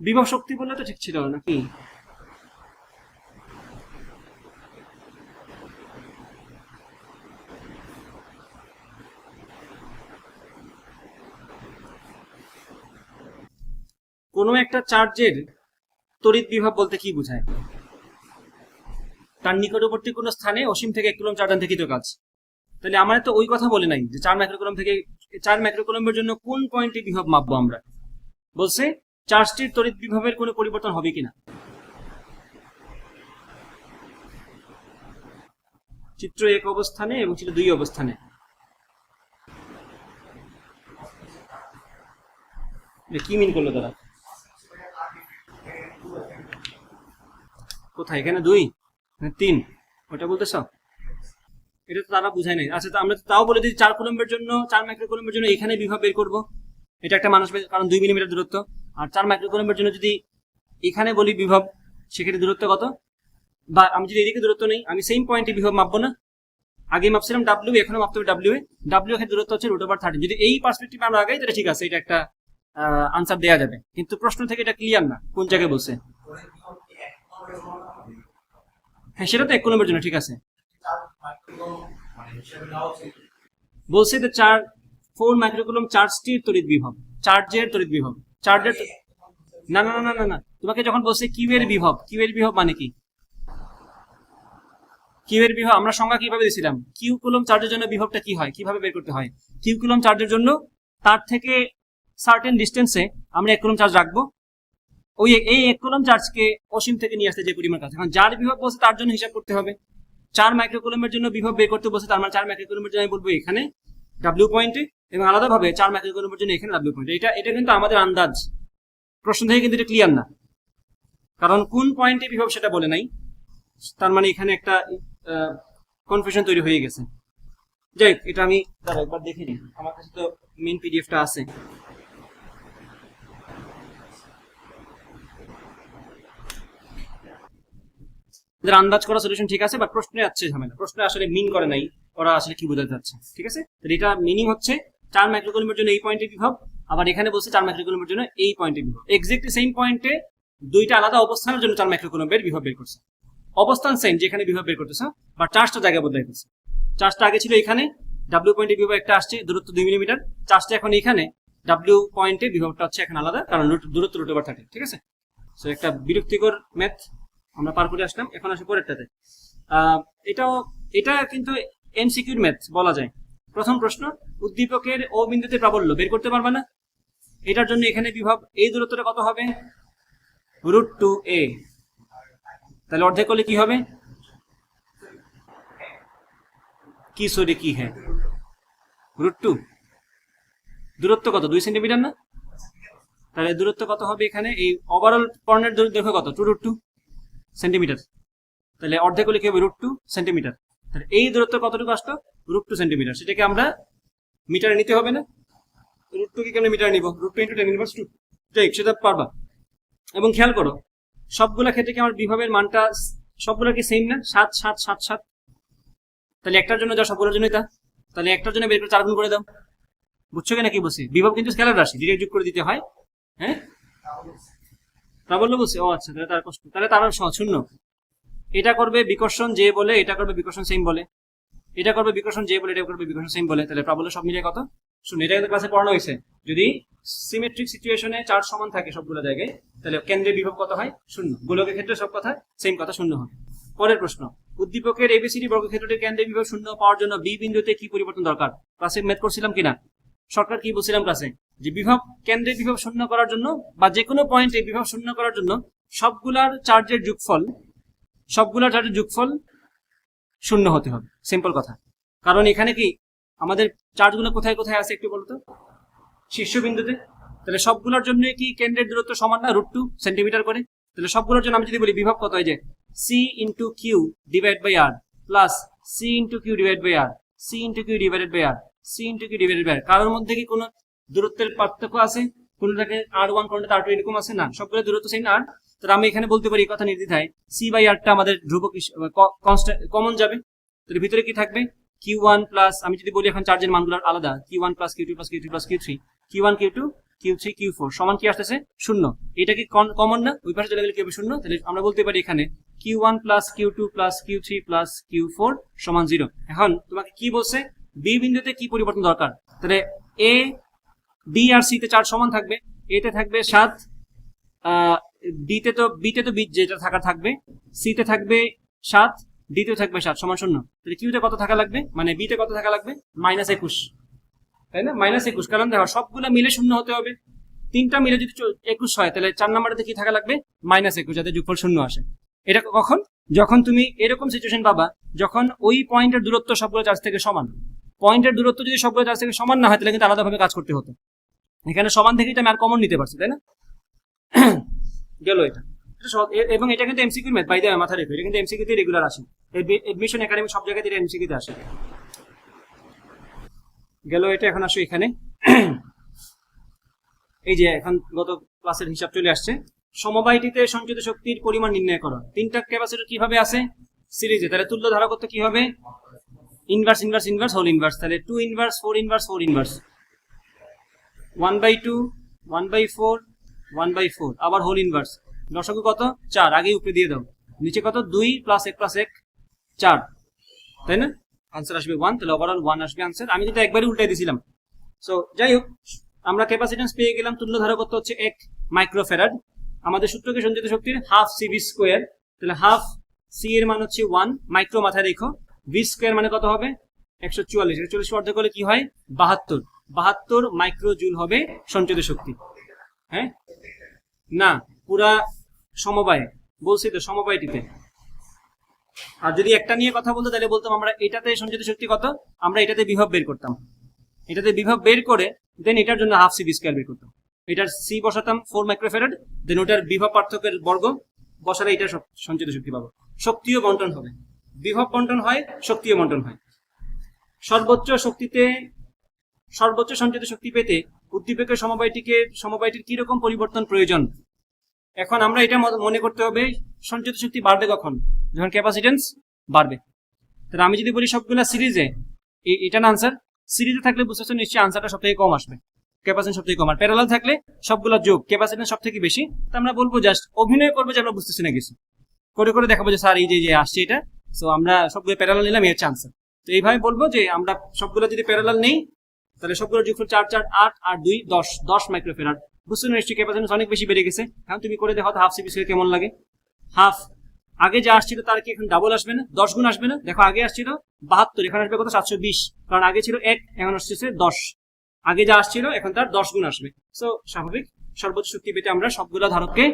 বিভব শক্তি বললে তো ঠিক ছিল নাকি? কোনো একটা চার্জের তড়িৎ বিভব বলতে কি বোঝায়? তার নিকটবর্তী কোনো স্থানে অসীম থেকে 1 কুলম্ব চার্জ আন্তরিক কাজ। তাহলে আমার তো ওই কথা বলে নাই যে 4 মাইক্রোকুলম থেকে 4 মাইক্রোকুলম্বের জন্য কোন পয়েন্টে বিভব মাপবো আমরা। বলছে চার্জটির তড়িৎ বিভবের কোনো পরিবর্তন হবে কিনা। চিত্র 1 অবস্থানে এবং চিত্র 2 অবস্থানে কি মিন করলো তারা? কোথায়? এখানে 2 3 ওটা বলতেছ? এটা তো তারা বুঝায় নাই। আচ্ছা, আমরা তাও বলে দিই 4 কুলম্বের জন্য 4 মাইক্রোকুলম্বের জন্য এখানে বিভব বের করবো। এটা একটা মানুষ, কারণ 2 মিলিমিটার দূরত্ব। আর 4 মাইক্রোকুলম্বের জন্য যদি এখানে বলি বিভব, সেক্ষেত্রে দূরত্ব কত? বা আমি যদি এদিকে দূরত্ব নেই, আমি সেম পয়েন্টে বিভব মাপবো না? আগে মাপছিলাম ডাব্লিউ, এখনো মাপতে হবে ডাব্লিউ এর দূরত্ব হচ্ছে √13। যদি এই পার্সপেক্টিভ আমরা আগাই তাহলে ঠিক আছে, এটা একটা আনসার দেওয়া যাবে। কিন্তু প্রশ্ন থেকে এটা ক্লিয়ার না কোন জায়গায় বলছে। হ্যাঁ, সেটা তো 1 কুলম্বের জন্য ঠিক আছে। বলছে যে 4 মাইক্রোকুলম চার্জটির তড়িৎ বিভব, চার্জের তড়িৎ বিভব, চার্জের না না না না না, তোমাকে যখন বলছে কিউ এর বিভব মানে কি? কিউ এর বিভব আমরা সংজ্ঞা কিভাবে দিয়েছিলাম? কিউ কুলম চার্জের জন্য বিভবটা কি হয়, কিভাবে বের করতে হয়? কিউ কুলম চার্জের জন্য তার থেকে সার্টেন ডিস্টেন্সে আমরা 1 কুলম চার্জ রাখবো। ওই এই 1 কুলম চার্জকে অসীম থেকে নিয়ে আসতে যে পরিমাণ কাজ, এখন যার বিভব বলছে তার জন্য হিসাব করতে হবে। 4 মাইক্রোকুলমের জন্য বিভব বের করতে বলছে, তার মানে 4 মাইক্রোকুলমের জন্য আমি বলবো এখানে ডাব্লিউ পয়েন্টে, এবং আলাদাভাবে 4 মাইক্রোকুলমের জন্য এখানে ডাব্লিউ পয়েন্ট। এটা কিন্তু আমাদের আন্দাজ, প্রশ্ন থেকে কিন্তু এটা ক্লিয়ার না, কারণ কোন পয়েন্টে বিভব সেটা বলে নাই। তার মানে এখানে একটা কনফিউশন তৈরি হয়ে গেছে। যাই হোক, এটা আমি একবার দেখে নিই, আমার কাছে তো মেইন পিডিএফটা আছে। আন্দাজ করা সলিউশন ঠিক আছে, বাট প্রশ্নে আছে ঝামেলা। প্রশ্নে আসলে মিন করে নাই ওরা আসলে কি বোঝাতে চাচ্ছে। ঠিক আছে, এটা মিনিং হচ্ছে 4 মাইক্রোকুলমের জন্য এই পয়েন্টে বিভব, আবার এখানে বলছে 4 মাইক্রোকুলমের জন্য এই পয়েন্টে বিভব। এক্স্যাক্টলি সেম পয়েন্টে দুইটা আলাদা অবস্থানের জন্য 4 মাইক্রোকুলমের বিভব বের করছে। অবস্থান সেম, যেখানে বিভব বের করতেছে, বাট চার্জটা জায়গা বদলাই করছে। চার্জটা আগে ছিল এখানে, ডাব্লিউ পয়েন্টে বিভব একটা আসছে, দূরত্ব 2 মিলিমিটার। চার্জটা এখন এখানে, ডাব্লিউ পয়েন্টে বিভবটা হচ্ছে এখন আলাদা, কারণ দূরত্ব √30। ঠিক আছে, সো একটা বিরক্তিকর ম্যাথ আমরা পার করে আসলাম। এখন আসে পরেরটাতে। এটা কিন্তু এমসিকিউর ম্যাথ বলা যায়। প্রথম প্রশ্ন, উদ্দীপকের ও বিন্দুতে প্রাবল্য বের করতে পারবে না। এটার জন্য এখানে বিভব, এই দূরত্বটা কত হবে? √2a। তাহলে অর্ধেক করলে কি হবে? কি হ্যাঁ, √2। দূরত্ব কত? 2 সেন্টিমিটার না? তাহলে দূরত্ব কত হবে এখানে? এই ওভারঅল কর্ণের দৈর্ঘ্য কত? 2√2 সেন্টিমিটার। তাহলে অর্ধেক হলে কি হবে? √2 সেন্টিমিটার। তাহলে এই দূরত্ব কতটুকু আসতো? √2 সেন্টিমিটার। সেটাকে আমরা মিটারে নিতে হবে না? √2 কে কেমন মিটারে নিব? √2 × 10⁻²। ঠিক, সেটা পারবা। এবং খেয়াল করো, সবগুলা ক্ষেত্রে কি আমার বিভবের মানটা সবগুলো কি সেম না? 7 7 7 7। তাহলে একটার জন্য যা সবগুলোর জন্যই তা, তাহলে একটার জন্য বের করে 4 গুণ করে দাও। বুঝছো কিনা কি বলছি? বিভব কিন্তু স্কেলার রাশি, ডিরেক্ট যোগ করে দিতে হয়। হ্যাঁ, প্রাবল্য বলছে। ও আচ্ছা, তাহলে তার কষ্ট, তাহলে তার শূন্য। এটা করবে বিকর্ষণ যে বলে, এটা করবে বিকর্ষণ সেম বলে, এটা করবে বিকর্ষণ যে বলে, এটা করবে বিকর্ষণ সেম বলে, তাহলে প্রাবল্য সব মিলিয়ে কত? শুনুন, এটা কিন্তু ক্লাসে পড়ানো হয়েছে। যদি সিমেট্রিক সিচুয়েশনে চার্জ সমান থাকে সবগুলো জায়গায়, তাহলে কেন্দ্রের বিভব কত হয়? শূন্য। গোলকের ক্ষেত্রে সব কথা সেম কথা, শূন্য হবে। পরের প্রশ্ন, উদ্দীপকের এবিসিডি বর্গক্ষেত্রটির কেন্দ্রের বিভব শূন্য পাওয়ার জন্য বি বিন্দুতে কি পরিবর্তন দরকার? ক্লাসে ম্যাথ করছিলাম কিনা? শর্টকাট কি বলছিলাম ক্লাসে? যে বিভব, কেন্দ্রের বিভব শূন্য করার জন্য বা যে কোনো পয়েন্টে বিভব শূন্য করার জন্য সবগুলার চার্জের যোগফল শূন্য হতে হবে। সিম্পল কথা। কারণ এখানে কি আমাদের চার্জগুলো কোথায় কোথায় আছে একটু বলতো? শীর্ষবিন্দুতে। তাহলে সবগুলোর জন্য কি কেন্দ্রের দূরত্ব সমান না √2 সেন্টিমিটার করে? তাহলে সবগুলোর জন্য আমি যদি বলি বিভব কত হয়, যে C into Q divide by R plus C into Q divide by R, C into Q divided by R, C into Q divided by R. কারোর মধ্যে কি কোনো দূরত্বের পার্থক্য আছে? কোনটাকে R1 কোনটাতে R2 এরকম আছে না? সবগুলো দূরত্ব সেম আর। তাহলে আমি এখানে বলতে পারি এই কথা নির্দ্বিধায় সি বাই আরটা আমাদের ধ্রুবক কনস্ট্যান্ট কমন যাবে। তাহলে ভিতরে কি থাকবে? Q1 প্লাস, আমি যদি বলি এখন চার্জের মানগুলো আলাদা, Q1 plus Q2 plus Q3 plus Q3, Q1 Q2 Q3 Q4 সমান কি আসতেছে? শূন্য। এটা কি কমন না? ওই পাশে চলে গেলে কি হবে? শূন্য। তাহলে আমরা বলতে পারি এখানে Q1 plus Q2 plus Q3 plus Q4 সমান 0। এখন তোমাকে কি বলছে? বি বিন্দুতে কি পরিবর্তন দরকার? তাহলে এ বি আর সি তে চার্জ সমান থাকবে। এ তে থাকবে 7, বিতে তো যেটা থাকার থাকবে, সি তে থাকবে 7, ডি তে থাকবে 7 সমান 0। তাহলে কিউতে কত থাকা লাগবে, মানে বি তে কত থাকা লাগবে? -21, তাই না? -21, কারণ দেখো সবগুলো মিলে শূন্য হতে হবে। তিনটা মিলে যদি 21 হয়, তাহলে 4 নম্বরেতে কি থাকা লাগবে? -21, যাতে যোগফল শূন্য আসে। এটা কখন? যখন তুমি এরকম সিচুয়েশন পাবা যখন ওই পয়েন্টের দূরত্ব সবগুলো চার্জ থেকে সমান। পয়েন্টের দূরত্ব যদি সবগুলো চার্জ থেকে সমান না হয়, তাহলে কিন্তু আলাদাভাবে কাজ করতে হতো। এখানে সমান থেকেই তো আমি আর কমন নিতে পারছি, তাই না? গেল এটা। এবং এটা কিন্তু MCQ math, by the way, মাথা রেখো, এটা কিন্তু এমসিকিউ তে রেগুলার আসে। এডমিশন একাডেমি সব জায়গায় এটা এমসিকিউ তে আসে। গেল এটা। এখন আসো এখানে, এই যে এখন গত ক্লাসের হিসাব চলে আসছে। সমবায়টিতে সঞ্চিত শক্তির পরিমাণ নির্ণয় করো। তিনটা ক্যাপাসিটর কিভাবে আছে? সিরিজে। তাহলে তুল্য ধারকত্ব কি হবে? Inverse inverse inverse whole inverse. তাহলে 2 ইনভার্স 4 ইনভার্স 4 ইনভার্স, 1/2 1/4 1/4, আবার হোল ইনভার্স। দশক কত? 4। আগে উপরে দিয়ে দাও। নিচে কত? 2 প্লাস 1 প্লাস 1 4, তাই না? আনসার আসবে 1। তাহলে ওভারঅল 1 আসবে আনসার। আমি কিন্তু একবারই উল্টাই দিয়েছিলাম। সো যাই হোক, আমরা ক্যাপাসিট্যান্স পেয়ে গেলাম। তুল্য ধারকত্ব হচ্ছে 1 মাইক্রোফ্যারাড। আমাদের সূত্রকে সঞ্চিত শক্তির হাফ CV স্কোয়ার। তাহলে হাফ সি এর মান হচ্ছে 1 মাইক্রো, মাথায় রেখো। ভি স্কোয়ার মানে কত হবে? 144। 144 অর্ধেক করলে কি হয়? 72 মাইক্রো জুল হবে সঞ্চিত শক্তি। হ্যাঁ না, পুরা সমবায়ে বলছি তো, সমবায়টিতে। আর যদি একটা নিয়ে কথা বলতো তাহলে বলতাম আমরা এটাতে সঞ্চিত শক্তি কত, আমরা এটাতে বিভব বের করতাম। এটাতে বিভব বের করে দেন এটার জন্য হাফ CV স্কয়ার বের করতাম। এটার সি বসাতাম 4 মাইক্রোফ্যারাড, দেন ওটার বিভব পার্থক্যের বর্গ বসালে এটা সঞ্চিত শক্তি পাবো। শক্তিও বন্টন হবে, বিভব বন্টন হয়, শক্তিও বন্টন হয়। সর্বোচ্চ সঞ্চিত শক্তি পেতে উদ্দীপকের সমবায়টির কিরকম পরিবর্তন প্রয়োজন? এখন আমরা এটা মনে করতে হবে, সঞ্চিত শক্তি বাড়বে কখন? যখন ক্যাপাসিটেন্স বাড়বে। তাহলে আমি যদি বলি সবগুলা সিরিজে, এটা না আনসার। সিরিজে থাকলে বুঝতে পারছো নিশ্চয়ই আনসারটা সব থেকে কম আসবে, ক্যাপাসিটেন্স সব থেকে কম। আর প্যারালাল থাকলে সবগুলা যোগ, ক্যাপাসিটেন্স সব থেকে বেশি। তো আমরা বলবো জাস্ট অভিনয় করবো যে আমরা বুঝতেছি না কিছু, করে করে দেখাবো যে স্যার এই যে আসছে এটা। সো আমরা সবগুলো প্যারালাল নিলাম, এর হচ্ছে আনসার। তো এইভাবে বলবো যে আমরা সবগুলো যদি প্যারালাল নেই, তাহলে সবগুলো যোগফল 4 4 8 আর 2 10 মাইক্রোফ্যারাড। বুঝতে নিশ্চয়ই ক্যাপাসিটেন্স অনেক বেশি বেড়ে গেছে। এখন তুমি করে দেখো হাফ CV স্কয়ার কেমন লাগে। হাফ আগে যা আসছিল তার কি এখন ডাবল আসবে না? 10 গুণ আসবে না? দেখো আগে আসছিল 72, এখন আসবে কত? 720, কারণ আগে ছিল 1, এখন আসছে 10। আগে যা আসছিল এখন তার 10 গুণ আসবে। সো স্বাভাবিক সর্বোচ্চ শক্তি পেতে আমরা সবগুলো ধারককে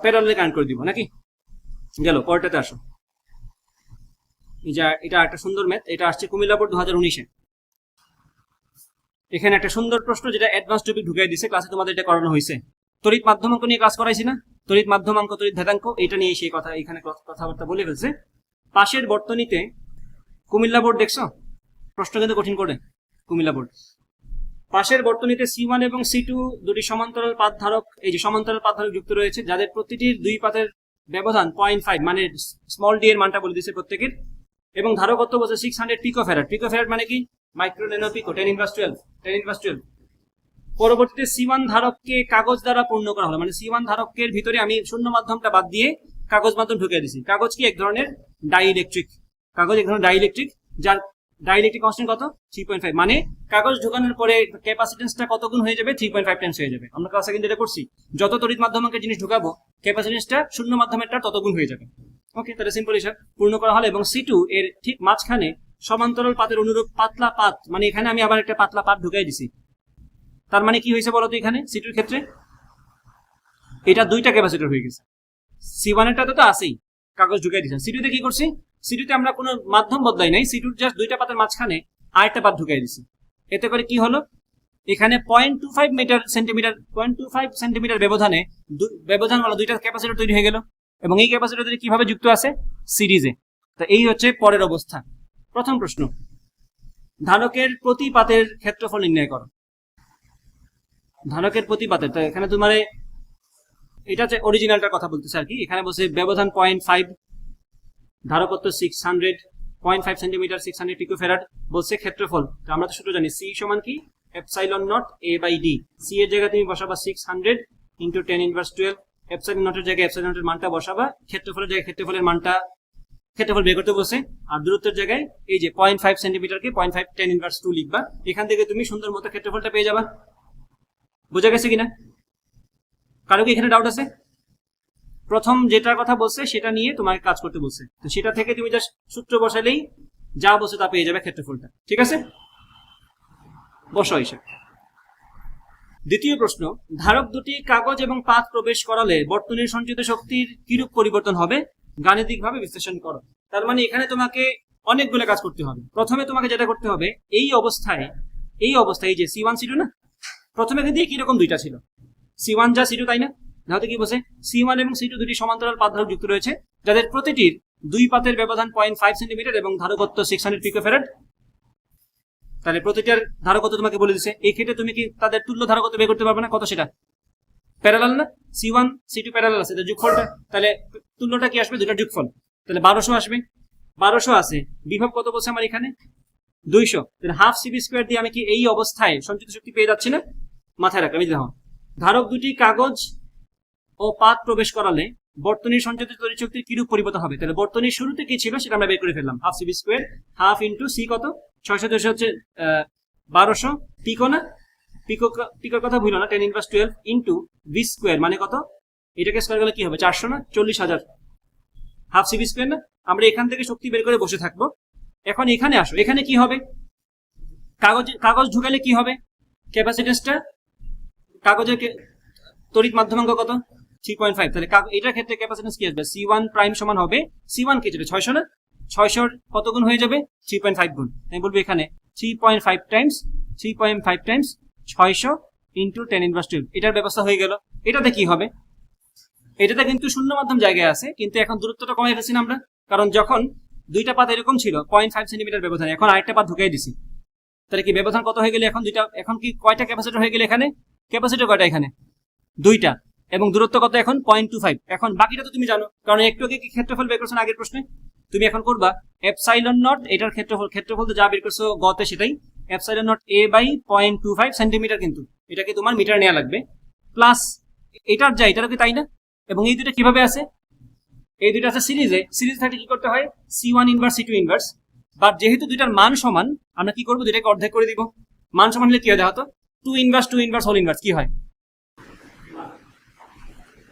প্যারালালে কানেক্ট করে দিব নাকি? গেল পরেরটাতে আসো। এটা একটা সুন্দর ম্যাথ, এটা আসছে কুমিল্লা বোর্ড 2019-এ। এখানে একটা সুন্দর প্রশ্ন যেটা অ্যাডভান্স টপিক ঢুকাই দিছে, ক্লাসে তোমাদের এটা করানো হয়েছে। তড়িৎ মাধ্যমাঙ্ক নিয়ে ক্লাস করাইছি না? তড়িৎ মাধ্যমাঙ্ক, তড়িৎ ভেদাঙ্ক, এটা নিয়ে সেই কথা এখানে কথাবার্তা বলে ফেলছে। পাশের বর্তনীতে, কুমিল্লা বোর্ড দেখছো প্রশ্ন কিন্তু কঠিন করে কুমিল্লা বোর্ড। পাশের বর্তনীতে C1 এবং C2 দুটি সমান্তরাল পাত ধারক, এই যে সমান্তরাল পাত ধারক যুক্ত রয়েছে, যাদের প্রতিটির দুই পাতের ব্যবধান 0.5, মানে স্মল ডি এর মানটা বলে দিয়েছে প্রত্যেকের, এবং ধারকত্ব বলছে 600 পিকোফ্যারাড। পিকোফ্যারাড মানে কি? Micro nano pico, 10^12। পরবর্তীতে C1 ধারককে কাগজ দ্বারা পূর্ণ করা হলো, মানে C1 ধারকের ভিতরে আমি শূন্য মাধ্যমটা বাদ দিয়ে কাগজ মাধ্যম ঢুকিয়ে দিছি। কাগজ কি এক ধরনের ডাইইলেকট্রিক, কাগজ এক ধরনের ডাইইলেকট্রিক, যার ডাইইলেকট্রিক কনস্ট্যান্ট কত 3.5, মানে কাগজ ঢোকানোর পরে ক্যাপাসিটেন্সটা কত গুণ হয়ে যাবে 3.5 টাইমস হয়ে যাবে। আমরা ক্লাসে কিন্তু এটা করছি, যত তড়িৎ মাধ্যমকে জিনিস ঢুকাবো ক্যাপাসিটেন্সটা শূন্য মাধ্যমেরটা তত গুণ হয়ে যাবে। ওকে, তাহলে সিম্পল হিসাব পূর্ণ করা হলো এবং C2 এর ঠিক মাঝখানে সমান্তরাল পাতের অনুরূপ পাতলা পাত, মানে এখানে আমি আবার একটা পাতলা পাত ঢুকাই দিছি। তার মানে কি হয়েছে বলতো, এখানে C2 এর ক্ষেত্রে এটা দুইটা ক্যাপাসিটর হয়ে গেছে। C1 এরটা তো আছেই, কাগজ ঢুকাই দিয়েছেন। C2 তে কি করছি, C2 তে আমরা কোনো মাধ্যম বদলাই নাই, C2 জাস্ট দুইটা পাতের মাঝখানে আরেকটা পাত ঢুকাই দিছি। এতে করে কি হলো, এখানে 0.25 সেন্টিমিটার ব্যবধানে ব্যবধান হলো দুইটা ক্যাপাসিটর তৈরি হয়ে গেল এবং এই ক্যাপাসিটর কিভাবে যুক্ত আছে, সিরিজে। তো এই হচ্ছে পরের অবস্থা। প্রথম প্রশ্ন, ধারকের প্রতি পাতের ক্ষেত্রফল নির্ণয় করো। ধারকের প্রতি পাতের, তো এখানে তোমার এটা হচ্ছে অরিজিনালটার কথা বলতেছে আর কি। এখানে বলছে ব্যবধান 0.5, ধারকত্ব 600, 0.5 সেন্টিমিটার, 600 পিকোফ্যারাড, বলছে ক্ষেত্রফল। তো আমরা তো সূত্র জানি, সি সমান কি epsilon naught A by D. C এর জায়গায় তুমি বসাবা 600 ইন্টু 10^12, এপসাইলন নটের জায়গায় এপসাইলন নটের মানটা বসাবা, ক্ষেত্রফলের জায়গায় ক্ষেত্রফলের মানটা, ক্ষেত্রফল বের করতে বসে, আর দূরত্বের জায়গায় এই যে 0.5 সেন্টিমিটারকে 0.5 10^2 লিখবা। এখান থেকে তুমি সুন্দর মতো ক্ষেত্রফলটা পেয়ে যাবা। বোঝা গেছে কিনা? কারো কি এখানে ডাউট আছে? প্রথম যেটার কথা বলছে সেটা নিয়ে তোমাকে কাজ করতে বলছে, তো সেটা থেকে তুমি জাস্ট সূত্র বসালেই যা বলছে তা পেয়ে যাবে ক্ষেত্রফলটা। ঠিক আছে, বসো হিসেব। দ্বিতীয় প্রশ্ন, ধারক দুটি কাগজ এবং পাত প্রবেশ করালে বর্তনীর সঞ্চিত শক্তির কিরূপ পরিবর্তন হবে, গাণিতিকভাবে বিশ্লেষণ করো। তার মানে এখানে তোমাকে অনেকগুলো কাজ করতে হবে। প্রথমে তোমাকে যেটা করতে হবে, এই অবস্থায় এই যে C1 C2 না, প্রথমে কিন্তু কিরকম দুইটা ছিল, C1 যা C2 তাই না। তাহলে কি বলছে, C1 এবং C2 দুটি সমান্তরাল পাত ধারক যুক্ত রয়েছে, যাদের প্রতিটির দুই পাতের ব্যবধান 0.5 সেন্টিমিটার এবং ধারকত্ব 600 পিকোফ্যারাড। তাহলে প্রতিটার ধারকত্ব তোমাকে বলে দিচ্ছে। এই ক্ষেত্রে তুমি কি তাদের তুল্য ধারকত্ব বের করতে পারবে না, কত সেটা প্যারালাল না, C1 C2 প্যারালাল আছে, যোগফলটা, তাহলে তুল্যটা কি আসবে, দুটার যোগফল, তাহলে 1200 আসবে। 1200 আছে, বিভব কত বলছে আমার এখানে 200, তাহলে হাফ সিবি স্কোয়ার দিয়ে আমি কি এই অবস্থায় সঞ্চিত শক্তি পেয়ে যাচ্ছি না। মাথায় রাখ, আমি দেখো, ধারক দুটি কাগজ ও পাত প্রবেশ করালে বর্তনীর সঞ্চিত তড়িৎ শক্তির কিরূপ পরিবর্তন হবে। তাহলে বর্তনীর শুরুতে কি ছিল সেটা আমরা বের করে ফেললাম, half CV square, half into C কত 600 হচ্ছে 1200 পিকো না, পিকোর কথা ভুলো না, 10^12 ইন্টু ভি স্কোয়ার মানে কত, এটাকে স্কোয়ার করলে কি হবে 400 না, 40,000, হাফ সিবি স্কোয়ার না। আমরা এখান থেকে শক্তি বের করে বসে থাকবো। এখন এখানে আসো, এখানে কি হবে, কাগজ ঢুকালে কি হবে, ক্যাপাসিটেন্সটা, কাগজের তড়িৎ মাধ্যমাঙ্ক কত 3.5, তাহলে এটার ক্ষেত্রে ক্যাপাসিটেন্স কি আসবে, C1 প্রাইম সমান হবে, C1 কি যেটা 600 না, 600 কত গুণ হয়ে যাবে 3.5 গুণ। আমি বলবো এখানে 3.5 টাইমস 600 ইন্টু 10^12, এটার ব্যবস্থা হয়ে গেল। এটাতে কি হবে, এটাতে কিন্তু শূন্য মাধ্যম জায়গায় আছে, কিন্তু এখন দূরত্বটা কমে ফেলছি না আমরা, কারণ যখন দুইটা পাত এরকম ছিল 0.5 সেন্টিমিটার ব্যবধান, এখন আরেকটা পাত ঢুকাই দিছি, তাহলে কি ব্যবধান কত হয়ে গেলে, এখন দুইটা, এখন কি কয়টা ক্যাপাসিটর হয়ে গেলে, এখানে ক্যাপাসিটর কয়টা, এখানে দুইটা, এবং দূরত্ব কত এখন 0.25। এখন বাকিটা তো তুমি জানো, কারণ একটু আগে কি ক্ষেত্রফল বের করছো আগের প্রশ্নে, তুমি এখন করবা এপসাইলন নট, এটার ক্ষেত্রফল তো যা বের করছো গতে সেটাই, epsilon naught A by 0.25 centimetre, কিন্তু এটাকে তোমার মিটার নেওয়া লাগবে, প্লাস এটার যা এটারও কি তাই না। এবং এই দুটো কিভাবে আছে, এই দুটো আছে সিরিজ থাকলে কি করতে হয়, C1 inverse C2 inverse, but যেহেতু দুইটার মান সমান আমরা কি করবো, দুইটাকে অর্ধেক করে দিব। মান সমান হলে কি হয় দেখো তো, 2 ইনভার্স হোল ইনভার্স কি হয়,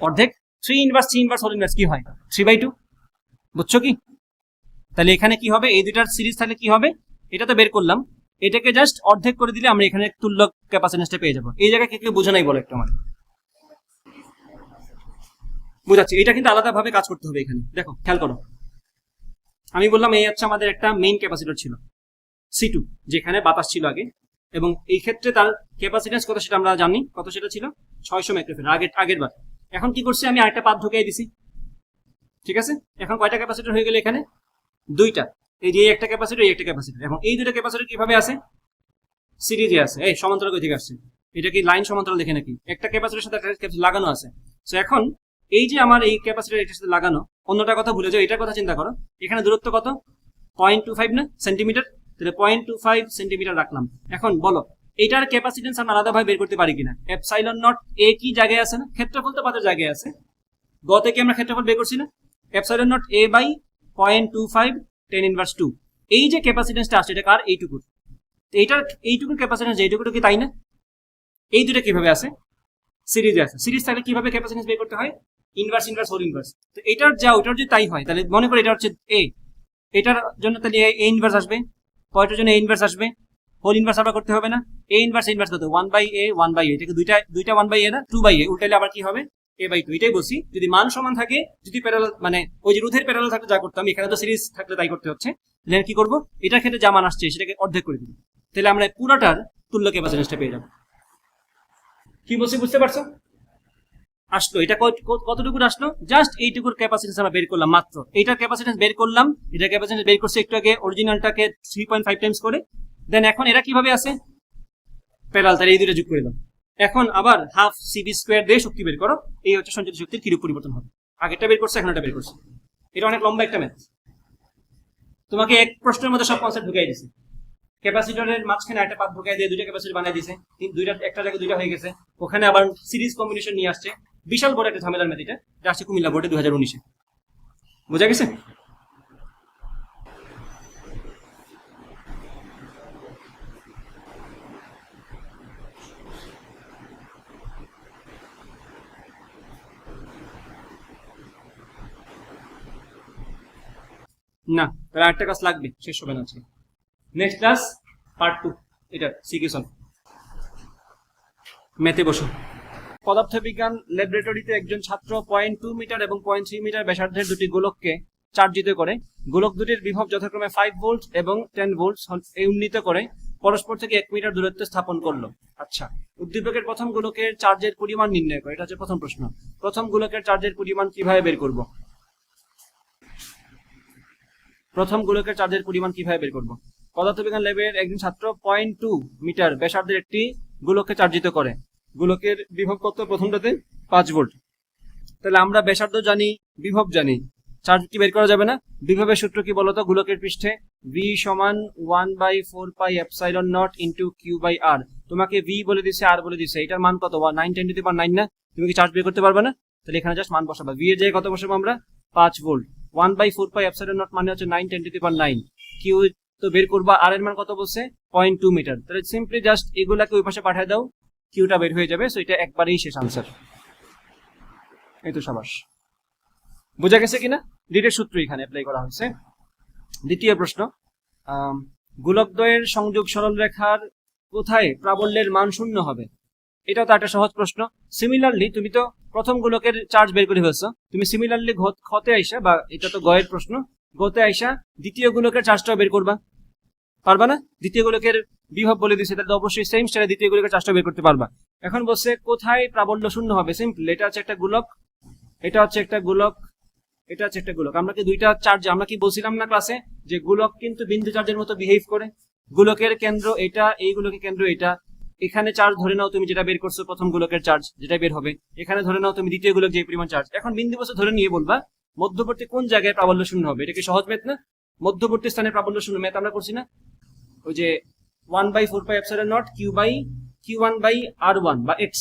অর্ধেক, 3 ইনভার্স হোল ইনভার্স কি হয় 3/2, বুঝছো কি। তাহলে এখানে কি হবে, এই দুটার সিরিজ থাকলে কি হবে, এটা তো বের করলাম, এটাকে জাস্ট অর্ধেক করে দিলে আমরা এখানে তুল্য ক্যাপাসিটেন্সটা পেয়ে যাবো। এই জায়গায় কেউ বোঝা নাই বলো একটু আমার, বুঝাচ্ছি, এটা কিন্তু আলাদা ভাবে কাজ করতে হবে। এখানে দেখো, খেয়াল করো, আমি বললাম এই হচ্ছে আমাদের একটা মেইন ক্যাপাসিটর ছিল C2, যেখানে বাতাস ছিল আগে, এবং এই ক্ষেত্রে তার ক্যাপাসিটেন্স কত সেটা আমরা জানি, কত সেটা ছিল 600 মাইক্রোফ্যারাড আগের বার। এখন কি করছি, আমি আরেকটা পাত ঢুকিয়ে দিছি, ঠিক আছে। এখন কয়টা ক্যাপাসিটর হয়ে গেলে, এখানে দুইটা, এই যে একটা ক্যাপাসিটর, এই একটা ক্যাপাসিটর, এবং এই দুটো ক্যাপাসিটর কিভাবে আছে, সিরিজে আছে, এই সমান্তরাল কই থেকে আসছে, এটা কি লাইন সমান্তরাল দেখে নাকি, একটা ক্যাপাসিটরের সাথে একটা ক্যাপাসিটর লাগানো আছে। তো এখন এই যে আমার এই ক্যাপাসিটর এটার সাথে লাগানো, অন্যটার কথা ভুলে যাও, এটার কথা চিন্তা করো, এখানে দূরত্ব কত 0.25 না সেন্টিমিটার, তাহলে 0.25 সেন্টিমিটার রাখলাম। এখন বলো এটার ক্যাপাসিটেন্স আমরা আলাদাভাবে বের করতে পারি কিনা, এপসাইলন নট এ কি জায়গায় আছে না, ক্ষেত্রফল তো পাতের জায়গায় আছে, গতে কি আমরা ক্ষেত্রফল বের করছি না, epsilon naught A by 0.25 10 inverse 2। এই যে ক্যাপাসিটেন্সটা আসছে এটা কার, এইটুকুর। এইটুকুর ক্যাপাসিটেন্স এইটুকু কি তাই না? এই দুটো কিভাবে আছে, সিরিজে আছে। সিরিজ থাকলে কিভাবে ক্যাপাসিটেন্স বের করতে হয়, ইনভার্স ইনভার্স হোল ইনভার্স। তো এটার যা ওটার যদি তাই হয়, তাহলে মনে করি এটা হচ্ছে এ, এটার জন্য তাহলে এ ইনভার্স আসবে, পয়েন্টের জন্য এ ইনভার্স আসবে, হোল ইনভার্স আবার করতে হবে না। এ ইনভার্স কত, 1/a 1/a, এটাকে দুইটা 1/a না 2/a, উল্টাইলে আবার কি হবে a/2। এটাই বলছি, যদি মান সমান থাকে, যদি প্যারালাল মানে ওই যে রোধের প্যারালাল থাকলে যা করতাম, এখানে তো সিরিজ থাকলে তাই করতে হচ্ছে। তাহলে কি করবো, এটার ক্ষেত্রে যা মান আসছে সেটাকে অর্ধেক করে দিব, তাহলে আমরা পুরোটার তুল্য ক্যাপাসিটেন্সটা পেয়ে যাবো। কি বলছি বুঝতে পারছো? আসলো এটা কতটুকু আসলো, জাস্ট এইটুকুর ক্যাপাসিটেন্স আমরা বের করলাম মাত্র। এইটার ক্যাপাসিটেন্স বের করলাম, এটা ক্যাপাসিটেন্স বের করছে একটু আগে অরিজিনালটাকে 3.5 টাইমস করে। দেন এখন এরা কিভাবে আছে, প্যারালাল, তাহলে এই দুটো যোগ করে দাও। এখন আবার হাফ সিবি স্কোয়ার দিয়ে শক্তি বের করো, এই হচ্ছে সঞ্চিত শক্তির কিরূপ পরিবর্তন হবে। আগেরটা বের করছে, এখন এটা বের করছে। এটা অনেক লম্বা একটা ম্যাথ, তোমাকে এক প্রশ্নের মধ্যে সব কনসেপ্ট ঢুকাই দিছে। ক্যাপাসিটরের মাঝখানে একটা পাত ঢুকাই দিয়ে দুইটা ক্যাপাসিটর বানিয়ে দিছে, দুইটা একটা জায়গায় দুইটা হয়ে গেছে। ওখানে আবার সিরিজ কম্বিনেশন নিয়ে আসছে, বিশাল বড় একটা ঝামেলার ম্যাথ এটা, এটা আসছে কুমিল্লা বোর্ডে 2019-এ। বোঝা গেছে? না, তাহলে আরেকটা ক্লাস লাগবে, শেষ হবে না আজকে। নেক্সট ক্লাস পার্ট 2, এটা সিকিউশন। ম্যাথে বসো। পদার্থবিজ্ঞান ল্যাবরেটরিতে একজন ছাত্র 0.2 মিটার এবং 0.3 মিটার ব্যাসার্ধের দুটি গোলককে চার্জিত করে। গোলক দুটির বিভব যথাক্রমে 5 ভোল্ট এবং 10 ভোল্ট উন্নীত করে পরস্পর থেকে 1 মিটার দূরত্বে স্থাপন করলো। আচ্ছা, উদ্দীপকের প্রথম গোলকের চার্জের পরিমাণ নির্ণয় করে, এটা হচ্ছে প্রথম প্রশ্ন। প্রথম গোলকের চার্জের পরিমাণ কিভাবে বের করব? প্রথম গোলকের চার্জের পরিমাণ কিভাবে বের করব? পদার্থবিজ্ঞান ল্যাবের একজন ছাত্র 0.2 মিটার ব্যাসার্ধের একটি গোলককে চার্জিত করে। গোলকের বিভব কত? প্রথমটাতে 5 ভোল্ট। তাহলে আমরা ব্যাসার্ধ জানি, বিভব জানি, চার্জ কি বের করা যাবে না? বিভবের সূত্র কি বলতো? গোলকের পৃষ্ঠে v সমান 1/4 এপসাইলন নট ইন্টু q/r। তোমাকে v বলে দিছে, r বলে দিছে, এটার মান কত? 9×10⁹ না? তুমি কি চার্জ বের করতে পারবে না? তাহলে এখানে জাস্ট মান বসাবা, v এর জায়গায় কত বসাবো আমরা? 5 ভোল্ট। 1/4 এপসাইলন নট মানে হচ্ছে 9×10⁹। q তো বের করবা, r এর মান কত বলছে? 0.2 মিটার। তাহলে সিম্পলি জাস্ট এগুলাকে ওই পাশে পাঠিয়ে দাও, কিউটা বের হয়ে যাবে। সো এটা একবারেই শেষ আনসার। এই তো সাবাস। বোঝা গেছে কিনা? ডিটের সূত্র এখানে অ্যাপ্লাই করা হয়েছে। দ্বিতীয় প্রশ্ন, গোলকদ্বয়ের সংযোগ সরলরেখার কোথায় প্রাবল্যের মান শূন্য হবে? এটাও তো একটা সহজ প্রশ্ন। সিমিলারলি তুমি তো প্রথম গোলকের চার্জ বের করে ফেলছো, তুমি সিমিলারলি ঘতে আইসা, বা এটা তো গয়ের প্রশ্ন, গতে আইসা দ্বিতীয় গোলকের চার্জটাও বের করবা, পারবা না? দ্বিতীয় গোলকের বিভব বলে দিচ্ছে, তাহলে অবশ্যই সেম স্টাইলে দ্বিতীয় গোলকের চার্জটাও বের করতে পারবা। এখন বলছে কোথায় প্রাবল্য শূন্য হবে? সিম্পল, এটা হচ্ছে একটা গোলক, এটা হচ্ছে একটা গোলক, এটা হচ্ছে একটা গোলক। আমরা কি দুইটা চার্জ, আমরা কি বলছিলাম না ক্লাসে যে গোলক কিন্তু বিন্দু চার্জের মতো বিহেভ করে? গোলকের কেন্দ্র এটা, এই গোলকের কেন্দ্র এটা। এখানে চার্জ ধরে নাও তুমি যেটা বের করছো প্রথম গোলকের চার্জ যেটা বের হবে, এখানে ধরে নাও তুমি দ্বিতীয় গোলক যে পরিমাণ চার্জ। এখন বিন্দু বস্তু ধরে নিয়ে বলবা মধ্যবর্তী কোন জায়গায় প্রাবল্য শূন্য হবে। এটা কি সহজ ম্যাথ না? মধ্যবর্তী স্থানে প্রাবল্য শূন্য ম্যাথ আমরা করছি না? ওই যে 1/4 এপসাইলন নট q/r1 বা x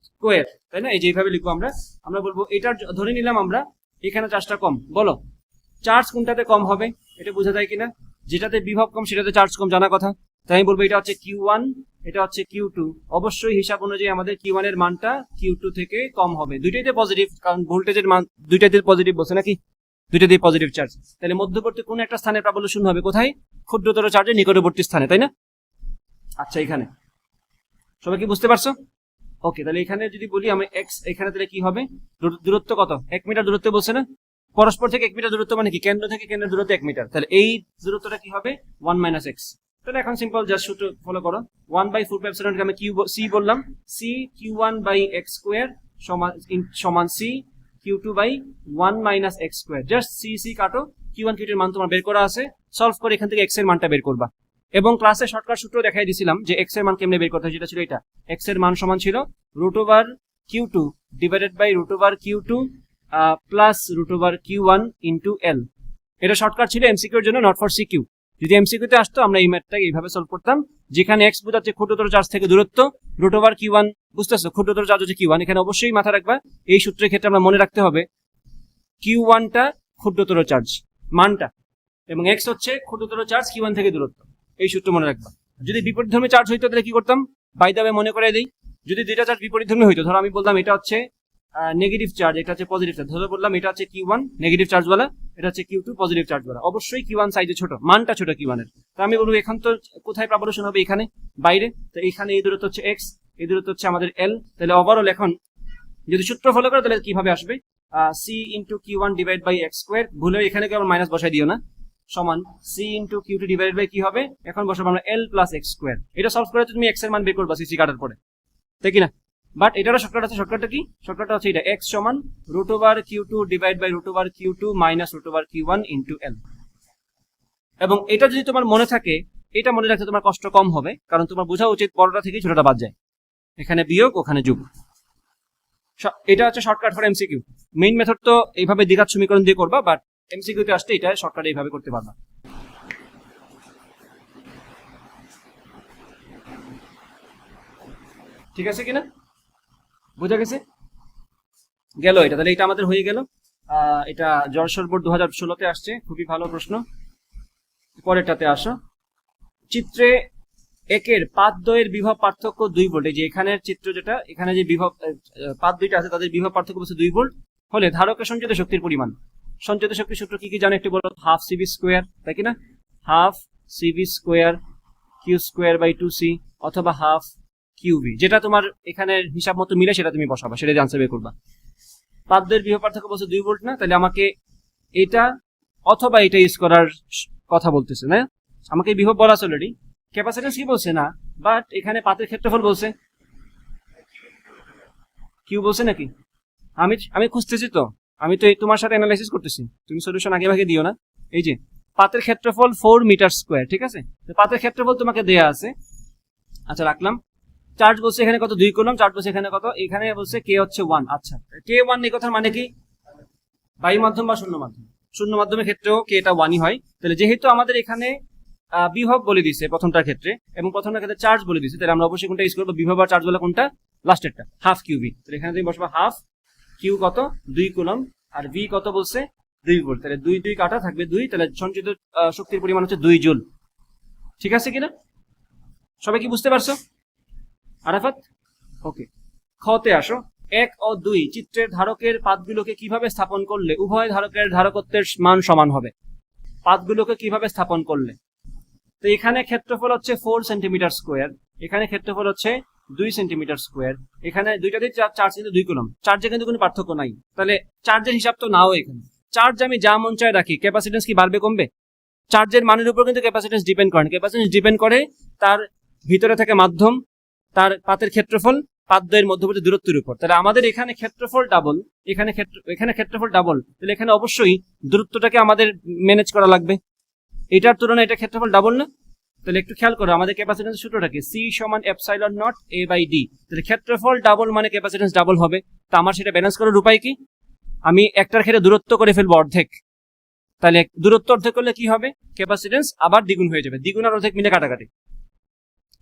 স্কোয়ার, তাই না? এই যে এইভাবে লিখবো আমরা। আমরা বলবো এটা ধরে নিলাম আমরা, এখানে চার্জটা কম। বলো চার্জ কোনটাতে কম হবে, এটা বোঝা যায় কিনা? যেটাতে বিভব কম সেটাতে চার্জ কম, জানা কথা। তাই আমি বলবো এটা হচ্ছে q1, এটা হচ্ছে q2। অবশ্যই হিসাব অনুযায়ী আমাদের q1 এর মানটা q2 থেকে কম হবে। দুইটাইতে পজিটিভ, কারণ ভোল্টেজের মান দুইটাতে পজিটিভ বলছে নাকি, দুইটাতেই পজিটিভ চার্জ। তাহলে মধ্যবর্তী কোন একটা স্থানে প্রাবল্য শূন্য হবে? কোথায়? ক্ষুদ্রতর চার্জের নিকটবর্তী স্থানে, তাই না? আচ্ছা, এখানে সবাই কি বুঝতে পারছো? ওকে, তাহলে এখানে যদি বলি আমি x, এখানে তাহলে কি হবে? দূরত্ব কত? 1 মিটার দূরত্ব বলছে না? পরস্পর থেকে 1 মিটার দূরত্ব মানে কি? কেন্দ্র থেকে কেন্দ্রের দূরত্ব 1 মিটার। তাহলে এই দূরত্বটা কি হবে? 1 - x। তাহলে এখন সিম্পল জাস্ট সূত্র ফলো করো। 1/4 এপসাইলন আমি c বললাম, c q1/x স্কয়ার সমান c q2/1 - x square. Just c কাটো, q1 q2 এর মান তোমার বের করা আছে, সলভ করে এখান থেকে x এর মানটা বের করবা। এবং ক্লাসে শর্টকাট সূত্র দেখাই দিয়েছিলাম যে x এর মান কেমনে বের করতে হয়, যেটা ছিল এটা। x এর মান সমান ছিল √/q2 divided by √/q2 plus √/q1 into l। এটা শর্টকাট ছিল এমসিকিউ এর জন্য, নট ফর সিকিউ। যদি এমসিকিউতে আসতো আমরা এই ম্যাথটাকে এইভাবে সলভ করতাম, যেখানে এক্স বোঝাচ্ছে ক্ষুদ্রতর চার্জ থেকে দূরত্ব, রুট ওভার কিউ1, বুঝতেছো ক্ষুদ্রতর চার্জ হচ্ছে কিউ1। এখানে অবশ্যই মাথা রাখবা এই সূত্রের ক্ষেত্রে আমরা মনে রাখতে হবে কিউ1টা ক্ষুদ্রতর চার্জ মানটা, এবং এক্স হচ্ছে ক্ষুদ্রতর চার্জ কিউ1 থেকে দূরত্ব, এই সূত্র মনে রাখবা। যদি বিপরীতধর্মী চার্জ হইতো তাহলে কি করতাম, বাই দ্য ওয়ে মনে করে দিই, যদি দুইটা চার্জ বিপরীতধর্মী হইতো, ধরো আমি বললাম এটা হচ্ছে নেগেটিভ চার্জ, এটা হচ্ছে পজিটিভ চার্জ, ধরে বললাম এটা হচ্ছে কিউ1 নেগেটিভ চার্জ বলা, এটা হচ্ছে কিউ2 পজিটিভ চার্জ বলা, অবশ্যই কিউ1 সাইজে ছোট, মানটা ছোট কিউ1 এর। তো আমি বলবো এখন তো কোথায় প্রাবল্যন হবে, এখানে বাইরে, তো এখানে এই দূরত্ব হচ্ছে এক্স, এই দূরত্ব হচ্ছে আমাদের এল। তাহলে ওভারঅল এখন যদি সূত্র ফলো করে তাহলে কিভাবে আসবে, C into Q one divide by X square, ভুলেও এখানে কেউ মাইনাস বসাই দিও না, সমান C into Q two divide by কি হবে, এখন বসাবো আমরা এল প্লাস এক্স স্কোয়ার। এটা সলভ করে তুমি এক্স এর মান বের করবা সিসি কাটার পরে, তাই কিনা? বাট এটারও শর্টকাট আছে, শর্টকাটটা কি, শর্টকাটটা হচ্ছে এটা এক্স সমান root over Q two divide by root over Q two minus root over Q one into L. এবং এটা যদি তোমার মনে থাকে, এটা মনে রাখতে তোমার কষ্ট কম হবে, কারণ তোমার বোঝা উচিত বড়টা থেকে ছোটটা বাদ যায়, এখানে বিয়োগ ওখানে যোগ। এটা হচ্ছে shortcut for MCQ. Main method তো এইভাবে দ্বিঘাত সমীকরণ দিয়ে করবা, বাট এমসিকিউতে আসতে এটা শর্টকাট এইভাবে করতে পারবা। ঠিক আছে কিনা, বোঝা গেছে? গেল এটা, তাহলে এটা আমাদের হয়ে গেল। এটা যশোর বোর্ড 2016-তে আসছে, খুবই ভালো প্রশ্ন। পরেরটাতে আসো, চিত্রে একের পাতদ্বয়ের বিভব পার্থক্য 2 ভোল্ট। এই যে এখানের চিত্র যেটা, এখানে যে বিভব পাত দুইটা আছে তাদের বিভব পার্থক্য বলছে 2 ভোল্ট হলে ধারকের সঞ্চিত শক্তির পরিমাণ। সঞ্চিত শক্তির সূত্র কি কি জানো একটু বলো? হাফ সিভি স্কোয়ার, তাই কিনা, half CV square Q square by 2c, অথবা হাফ কিউভি, যেটা তোমার এখানে হিসাব মতো মিলে সেটা তুমি বসাবা, সেটা দিয়ে আনসার বের করবা। পাতদ্বয়ের বিভব পার্থক্য বলছে 2 ভোল্ট না, তাহলে আমাকে এটা অথবা এটা ইউজ করার কথা বলতেছে না, আমাকে বিভব বলা আছে অলরেডি, ক্যাপাসিট্যান্স কি বলছে না, বাট এখানে পাতের ক্ষেত্রফল বলছে, কিউ বলছে নাকি? আমি খুঁজতেছি তো, আমি তো তোমার সাথে অ্যানালাইসিস করতেছি, তুমি সলিউশন আগে ভাগে দিও না। এই যে পাতের ক্ষেত্রফল 4 মিটার স্কোয়ার, ঠিক আছে, পাতের ক্ষেত্রফল তোমাকে দেয়া আছে, আচ্ছা রাখলাম। চার্জ বলছে এখানে কত, 2 কুলম্ব, চার্জ বলছে এখানে কত, এখানে বলছে কে হচ্ছে 1। আচ্ছা, কে 1 এই কথার মানে কি, বায়ু মাধ্যম বা শূন্য মাধ্যম, শূন্য মাধ্যমের ক্ষেত্রেও কে এটা 1ই হয়। তাহলে যেহেতু আমাদের এখানে বিভব বলে দিছে প্রথমটার ক্ষেত্রে, এবং প্রথমটার ক্ষেত্রে চার্জ বলে দিছে, তাহলে আমরা অবশ্যই কোনটা ইউজ করবো, বিভব আর চার্জ বলে কোনটা, লাস্টেরটা, হাফ কিউভি। তাহলে এখানে তুমি বসবা হাফ কিউ কত, 2 কুলম্ব, আর ভি কত বলছে 2 ভোল্ট, তাহলে 2 2 কাটা থাকবে 2, তাহলে সঞ্চিত শক্তির পরিমাণ হচ্ছে 2 জুল। ঠিক আছে কিনা, সবাই কি বুঝতে পারছো? আরাফাত, ওকে। খতে আসো, 1 ও 2 চিত্রের ধারকের পাতগুলোকে কিভাবে স্থাপন করলে উভয় ধারকের ধারকত্বের মান সমান হবে। পাতগুলোকে কিভাবে স্থাপন করলে, তো এখানে ক্ষেত্রফল হচ্ছে 4 সেন্টিমিটার স্কোয়ার, এখানে ক্ষেত্রফল হচ্ছে 2 সেন্টিমিটার স্কোয়ার, এখানে দুইটাতে চার্জ কিন্তু 2 কুলম্ব, চার্জে কিন্তু কোনো পার্থক্য নাই, তাহলে চার্জের হিসাব তো নাও এখানে। চার্জ আমি যা মন চায় রাখি, ক্যাপাসিটেন্স কি বাড়বে কমবে? চার্জের মানের উপর কিন্তু ক্যাপাসিটেন্স ডিপেন্ড করে, ক্যাপাসিটেন্স ডিপেন্ড করে তার ভিতরে থাকে মাধ্যম, তার পাতের ক্ষেত্রফল, পাতদ্বয়ের মধ্যবর্তী দূরত্বের উপর। তাহলে আমাদের এখানে ক্ষেত্রফল ডাবল, এখানে ক্ষেত্রফল ডাবল, তাহলে এখানে অবশ্যই দূরত্বটাকে আমাদের ম্যানেজ করা লাগবে, এটার তুলনায় এটা ক্ষেত্রফল ডাবল না। তাহলে একটু খেয়াল করো, আমাদের ক্যাপাসিটেন্স সূত্রটাকে সি সমান epsilon naught A by D, তাহলে ক্ষেত্রফল ডাবল মানে ক্যাপাসিটেন্স ডাবল হবে। তো আমার সেটা ব্যালেন্স করার উপায় কি, আমি একটার ক্ষেত্রে দূরত্ব করে ফেলবো অর্ধেক, তাহলে দূরত্ব অর্ধেক করলে কি হবে, ক্যাপাসিটেন্স আবার দ্বিগুণ হয়ে যাবে, দ্বিগুণ আর অর্ধেক মিলে কাটাকাটি,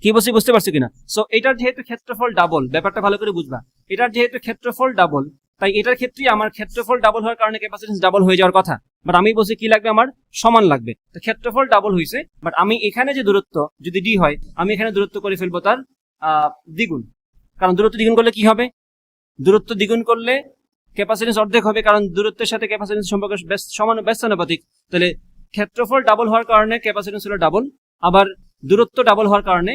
কি বলছি বুঝতে পারছো কিনা? সো এটার যেহেতু ক্ষেত্রফল ডাবল, ব্যাপারটা ভালো করে বুঝবা, এটার যেহেতু ক্ষেত্রফল ডাবল, তাই এটার ক্ষেত্রেই আমার ক্ষেত্রফল ডাবল হওয়ার কারণে ক্যাপাসিটেন্স ডাবল হয়ে যাওয়ার কথা, বাট আমি বলছি কি লাগবে, আমার সমান লাগবে। তো ক্ষেত্রফল ডাবল হয়েছে, বাট আমি এখানে যে দূরত্ব যদি ডি হয়, আমি এখানে দূরত্ব করে ফেলবো তার দ্বিগুণ, কারণ দূরত্ব দ্বিগুণ করলে কি হবে, দূরত্ব দ্বিগুণ করলে ক্যাপাসিটেন্স অর্ধেক হবে, কারণ দূরত্বের সাথে ক্যাপাসিটেন্স সম্পর্ক সমান ব্যস্তানুপাতিক। তাহলে ক্ষেত্রফল ডাবল হওয়ার কারণে ক্যাপাসিটেন্স হলো ডাবল, আবার দূরত্ব ডাবল হওয়ার কারণে